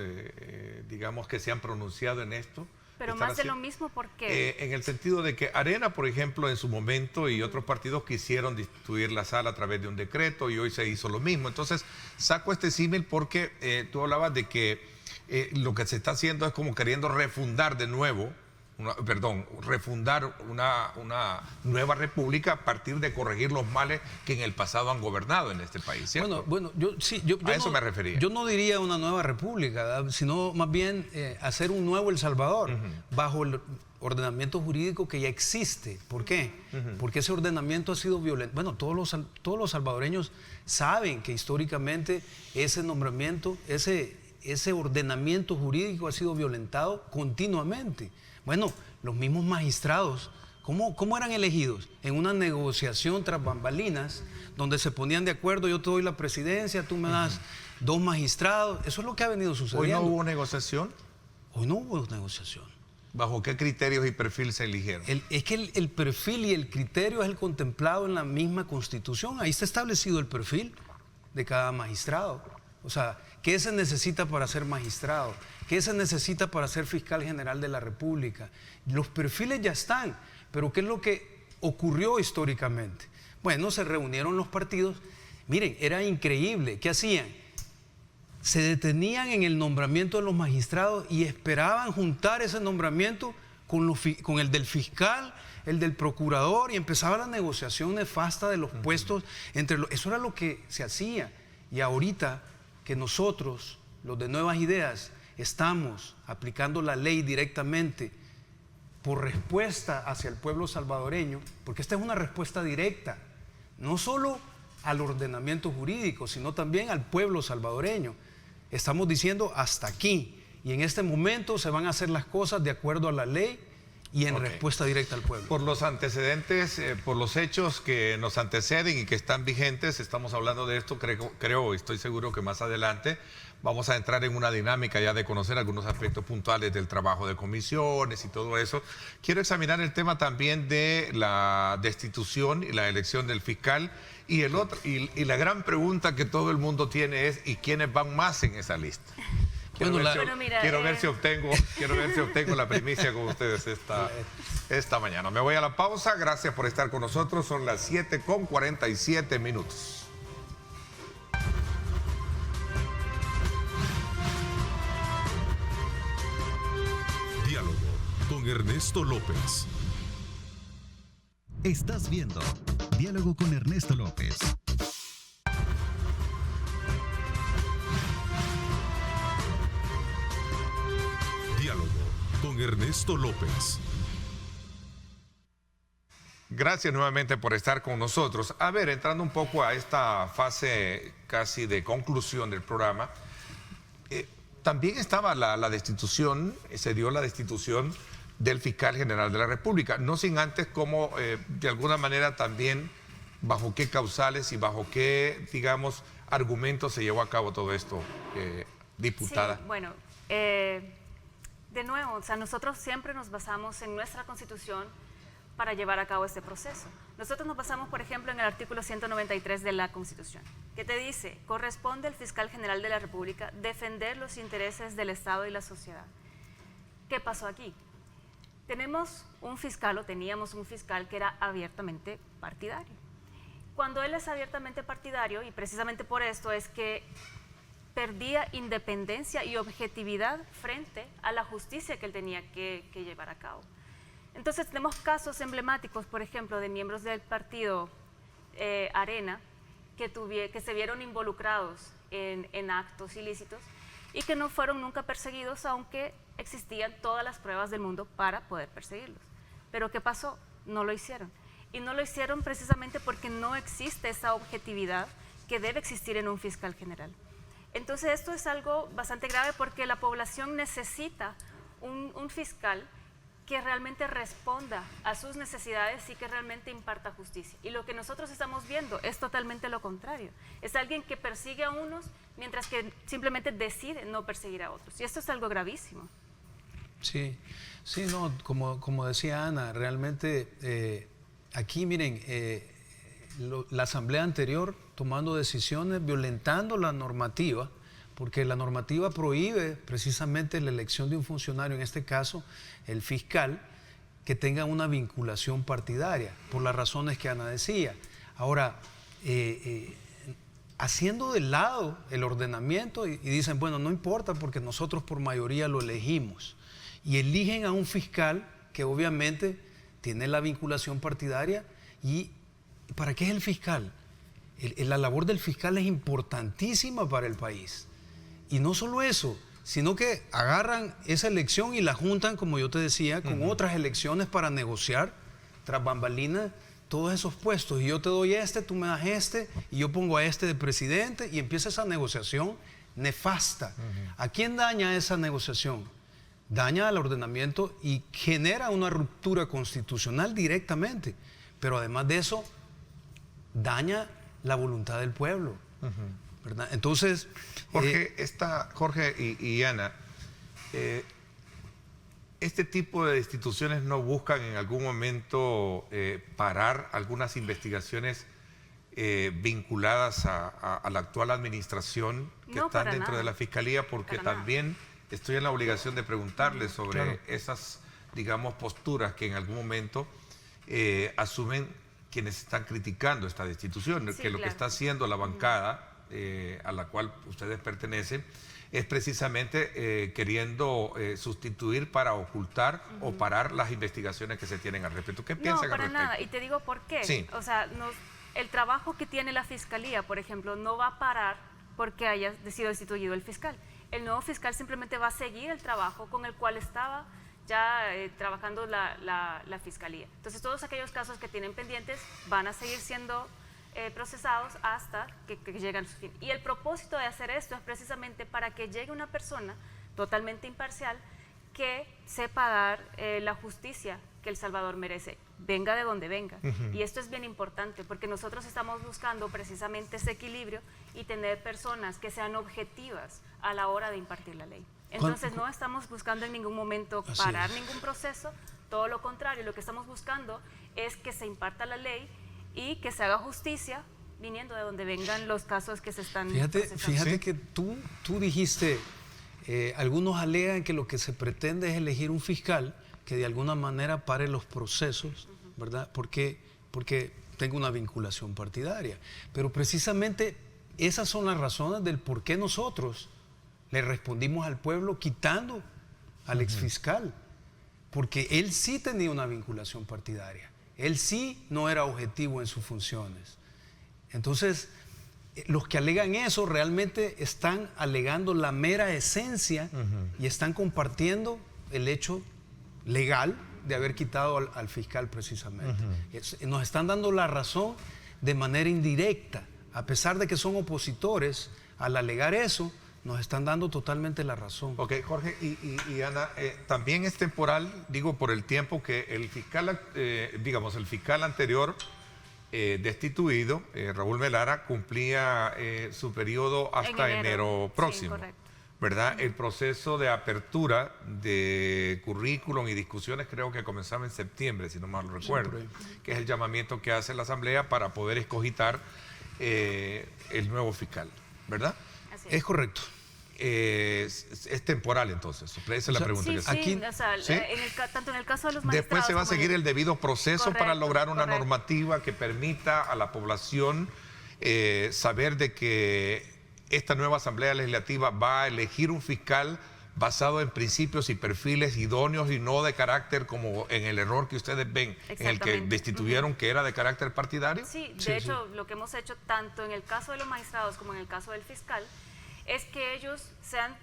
digamos, que se han pronunciado en esto? Pero más de lo mismo, ¿por qué? En el sentido de que Arena, por ejemplo, en su momento y otros partidos quisieron destituir la sala a través de un decreto y hoy se hizo lo mismo. Entonces, saco este símil porque tú hablabas de que lo que se está haciendo es como queriendo refundar de nuevo refundar una nueva república a partir de corregir los males que en el pasado han gobernado en este país, ¿cierto? Bueno, yo a eso me refería. Yo no diría una nueva república, ¿verdad? Sino más bien hacer un nuevo El Salvador, bajo el ordenamiento jurídico que ya existe. ¿Por qué? Porque ese ordenamiento ha sido violento. Bueno, todos los salvadoreños saben que históricamente ese nombramiento, ese ordenamiento jurídico ha sido violentado continuamente. Bueno, los mismos magistrados, ¿cómo eran elegidos? En una negociación tras bambalinas, donde se ponían de acuerdo, yo te doy la presidencia, tú me das 2 magistrados. Eso es lo que ha venido sucediendo. ¿Hoy no hubo negociación? Hoy no hubo negociación. ¿Bajo qué criterios y perfil se eligieron? Es que el perfil y el criterio es el contemplado en la misma Constitución. Ahí está establecido el perfil de cada magistrado. O sea, ¿qué se necesita para ser magistrado? ¿Qué se necesita para ser fiscal general de la República? Los perfiles ya están, pero ¿qué es lo que ocurrió históricamente? Bueno, se reunieron los partidos. Miren, era increíble. ¿Qué hacían? Se detenían en el nombramiento de los magistrados y esperaban juntar ese nombramiento con el del fiscal, el del procurador, y empezaba la negociación nefasta de los puestos eso era lo que se hacía. Y ahorita que nosotros, los de Nuevas Ideas, estamos aplicando la ley directamente por respuesta hacia el pueblo salvadoreño, porque esta es una respuesta directa, no solo al ordenamiento jurídico, sino también al pueblo salvadoreño. Estamos diciendo hasta aquí, y en este momento se van a hacer las cosas de acuerdo a la ley y en respuesta directa al pueblo. Por los antecedentes, por los hechos que nos anteceden y que están vigentes, estamos hablando de esto, creo, estoy seguro que más adelante vamos a entrar en una dinámica ya de conocer algunos aspectos puntuales del trabajo de comisiones y todo eso. Quiero examinar el tema también de la destitución y la elección del fiscal. Y la gran pregunta que todo el mundo tiene es: ¿y quiénes van más en esa lista? Quiero ver si obtengo la primicia con ustedes esta mañana. Me voy a la pausa. Gracias por estar con nosotros. Son las 7:47. Diálogo con Ernesto López. Estás viendo Diálogo con Ernesto López. Diálogo con Ernesto López. Gracias nuevamente por estar con nosotros. A ver, entrando un poco a esta fase casi de conclusión del programa, también estaba la destitución, se dio la destitución del fiscal general de la República, no sin antes como de alguna manera también bajo qué causales y bajo qué, digamos, argumentos se llevó a cabo todo esto, diputada. Sí, bueno, de nuevo, o sea, nosotros siempre nos basamos en nuestra Constitución para llevar a cabo este proceso. Nosotros nos basamos, por ejemplo, en el artículo 193 de la Constitución, que te dice: corresponde al fiscal general de la República defender los intereses del Estado y la sociedad. ¿Qué pasó aquí? Teníamos un fiscal que era abiertamente partidario. Cuando él es abiertamente partidario, y precisamente por esto es que perdía independencia y objetividad frente a la justicia que él tenía que llevar a cabo. Entonces tenemos casos emblemáticos, por ejemplo, de miembros del partido Arena que se vieron involucrados en actos ilícitos y que no fueron nunca perseguidos, aunque existían todas las pruebas del mundo para poder perseguirlos. Pero ¿qué pasó? No lo hicieron. Y no lo hicieron precisamente porque no existe esa objetividad que debe existir en un fiscal general. Entonces esto es algo bastante grave porque la población necesita un fiscal que realmente responda a sus necesidades y que realmente imparta justicia. Y lo que nosotros estamos viendo es totalmente lo contrario. Es alguien que persigue a unos mientras que simplemente decide no perseguir a otros. Y esto es algo gravísimo. Sí, no, como decía Ana, realmente aquí, miren, la asamblea anterior tomando decisiones, violentando la normativa, porque la normativa prohíbe precisamente la elección de un funcionario, en este caso el fiscal, que tenga una vinculación partidaria, por las razones que Ana decía. Ahora, haciendo de lado el ordenamiento y dicen, bueno, no importa porque nosotros por mayoría lo elegimos, y eligen a un fiscal que obviamente tiene la vinculación partidaria. ¿Y para qué es el fiscal? La labor del fiscal es importantísima para el país. Y no solo eso, sino que agarran esa elección y la juntan, como yo te decía, con otras elecciones para negociar tras bambalinas todos esos puestos. Y yo te doy tú me das y yo pongo a de presidente, y empieza esa negociación nefasta. ¿A quién daña esa negociación? Daña al ordenamiento y genera una ruptura constitucional directamente. Pero además de eso, daña la voluntad del pueblo. ¿Verdad? Entonces, Jorge y Ana, este tipo de instituciones no buscan en algún momento parar algunas investigaciones vinculadas a la actual administración que están dentro de la Fiscalía, porque también estoy en la obligación de preguntarles sobre esas, digamos, posturas que en algún momento asumen quienes están criticando esta destitución, que lo que está haciendo la bancada a la cual ustedes pertenecen es precisamente queriendo sustituir para ocultar o parar las investigaciones que se tienen al respecto. ¿Qué piensan al respecto? No, para nada, y te digo por qué. Sí. O sea, el trabajo que tiene la Fiscalía, por ejemplo, no va a parar porque haya sido destituido el fiscal. El nuevo fiscal simplemente va a seguir el trabajo con el cual estaba ya trabajando la Fiscalía. Entonces, todos aquellos casos que tienen pendientes van a seguir siendo procesados hasta que lleguen a su fin. Y el propósito de hacer esto es precisamente para que llegue una persona totalmente imparcial que sepa dar la justicia que El Salvador merece, venga de donde venga. Y esto es bien importante porque nosotros estamos buscando precisamente ese equilibrio y tener personas que sean objetivas a la hora de impartir la ley. Entonces no estamos buscando en ningún momento parar ningún proceso, todo lo contrario, lo que estamos buscando es que se imparta la ley y que se haga justicia viniendo de donde vengan los casos que se están procesando. Fíjate que tú dijiste, algunos alegan que lo que se pretende es elegir un fiscal que de alguna manera pare los procesos, ¿verdad? Porque tenga una vinculación partidaria. Pero precisamente esas son las razones del por qué nosotros le respondimos al pueblo quitando al exfiscal, porque él sí tenía una vinculación partidaria. Él sí no era objetivo en sus funciones. Entonces, los que alegan eso realmente están alegando la mera esencia y están compartiendo el hecho legal de haber quitado al fiscal precisamente. Nos están dando la razón de manera indirecta. A pesar de que son opositores, al alegar eso, nos están dando totalmente la razón. Ok, Jorge y Ana, también es temporal, digo, por el tiempo que el fiscal, el fiscal anterior destituido, Raúl Melara, cumplía su periodo hasta enero próximo. Sí, ¿verdad? El proceso de apertura de currículum y discusiones creo que comenzaba en septiembre, si no mal recuerdo, que es el llamamiento que hace la Asamblea para poder escogitar el nuevo fiscal, ¿verdad? Es correcto. Es temporal entonces, esa es la pregunta. Tanto en el caso de los magistrados... Después se va a seguir el debido proceso para lograr una normativa que permita a la población saber de que esta nueva Asamblea Legislativa va a elegir un fiscal basado en principios y perfiles idóneos y no de carácter como en el error que ustedes ven, en el que destituyeron que era de carácter partidario. Sí, de hecho, lo que hemos hecho tanto en el caso de los magistrados como en el caso del fiscal es que ellos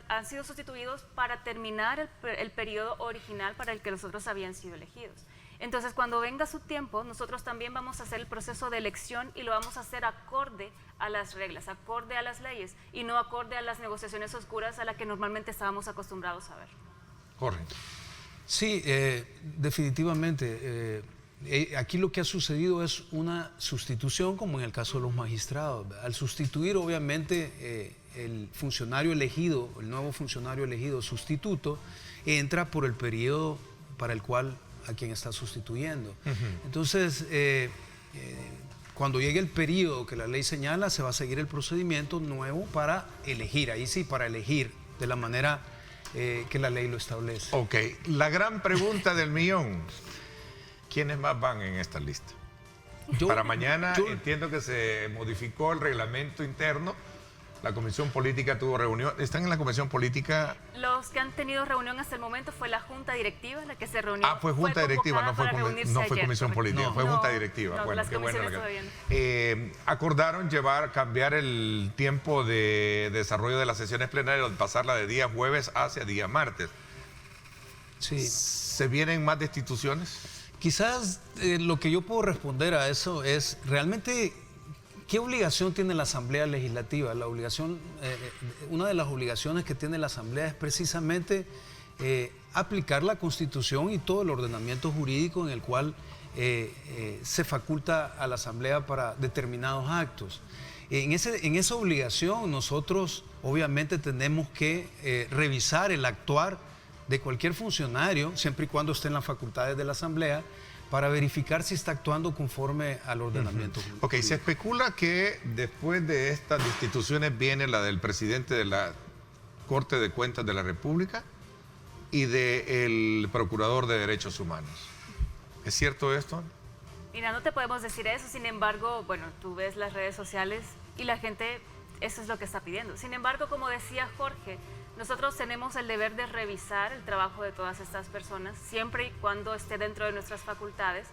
han sido sustituidos para terminar el periodo original para el que los otros habían sido elegidos. Entonces, cuando venga su tiempo, nosotros también vamos a hacer el proceso de elección y lo vamos a hacer acorde a las reglas, acorde a las leyes y no acorde a las negociaciones oscuras a las que normalmente estábamos acostumbrados a ver. Jorge. Sí, definitivamente. Aquí lo que ha sucedido es una sustitución, como en el caso de los magistrados. Al sustituir, obviamente, el funcionario elegido, el nuevo funcionario elegido sustituto, entra por el periodo para el cual a quien está sustituyendo. Entonces, cuando llegue el periodo que la ley señala, se va a seguir el procedimiento nuevo para elegir, ahí sí, para elegir de la manera que la ley lo establece. Ok, la gran pregunta del millón, ¿quiénes más van en esta lista? Para mañana entiendo que se modificó el reglamento interno La Comisión Política tuvo reunión. ¿Están en la Comisión Política? Los que han tenido reunión hasta el momento fue la Junta Directiva la que se reunió. Ah, fue Junta Directiva, no fue Comisión Política, No, fue Junta Directiva. No, bueno, las qué bueno. comisiones Acordaron cambiar el tiempo de desarrollo de las sesiones plenarias, pasarla de día jueves hacia día martes. Sí. ¿Se vienen más destituciones? Quizás lo que yo puedo responder a eso es realmente qué obligación tiene la Asamblea Legislativa. Una de las obligaciones que tiene la Asamblea es precisamente aplicar la Constitución y todo el ordenamiento jurídico en el cual se faculta a la Asamblea para determinados actos. En esa obligación nosotros obviamente tenemos que revisar el actuar de cualquier funcionario, siempre y cuando esté en las facultades de la Asamblea, para verificar si está actuando conforme al ordenamiento jurídico. Ok, se especula que después de estas destituciones viene la del presidente de la Corte de Cuentas de la República y del Procurador de Derechos Humanos. ¿Es cierto esto? Mira, no te podemos decir eso, sin embargo, bueno, tú ves las redes sociales y la gente, eso es lo que está pidiendo. Sin embargo, como decía Jorge, nosotros tenemos el deber de revisar el trabajo de todas estas personas, siempre y cuando esté dentro de nuestras facultades.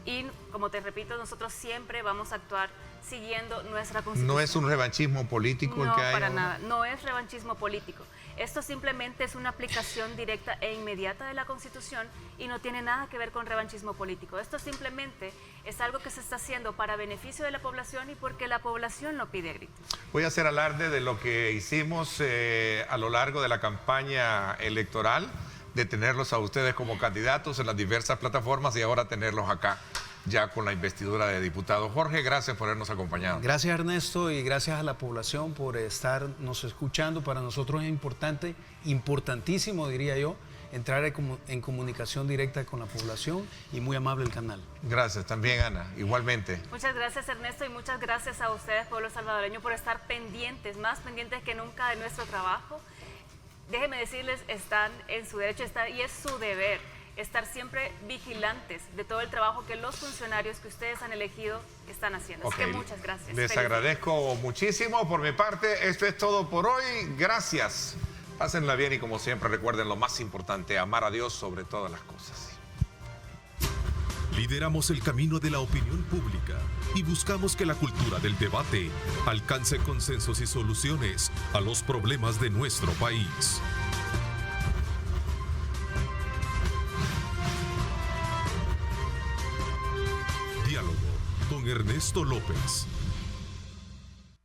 Y, como te repito, nosotros siempre vamos a actuar siguiendo nuestra Constitución. ¿No es un revanchismo político el que hay? No, para nada. No es revanchismo político. Esto simplemente es una aplicación directa e inmediata de la Constitución y no tiene nada que ver con revanchismo político. Esto simplemente es algo que se está haciendo para beneficio de la población y porque la población lo pide a gritos. Voy a hacer alarde de lo que hicimos a lo largo de la campaña electoral, de tenerlos a ustedes como candidatos en las diversas plataformas y ahora tenerlos acá ya con la investidura de diputado. Jorge, gracias por habernos acompañado. Gracias, Ernesto, y gracias a la población por estarnos escuchando. Para nosotros es importante, importantísimo diría yo, entrar en comunicación directa con la población y muy amable el canal. Gracias, también Ana, igualmente. Muchas gracias, Ernesto, y muchas gracias a ustedes, pueblo salvadoreño, por estar pendientes, más pendientes que nunca de nuestro trabajo. Déjenme decirles, están en su derecho y es su deber estar siempre vigilantes de todo el trabajo que los funcionarios que ustedes han elegido están haciendo. Okay. Así que muchas gracias. Les agradezco muchísimo. Por mi parte, esto es todo por hoy. Gracias. Pásenla bien y como siempre recuerden lo más importante, amar a Dios sobre todas las cosas. Lideramos el camino de la opinión pública y buscamos que la cultura del debate alcance consensos y soluciones a los problemas de nuestro país. Diálogo con Ernesto López.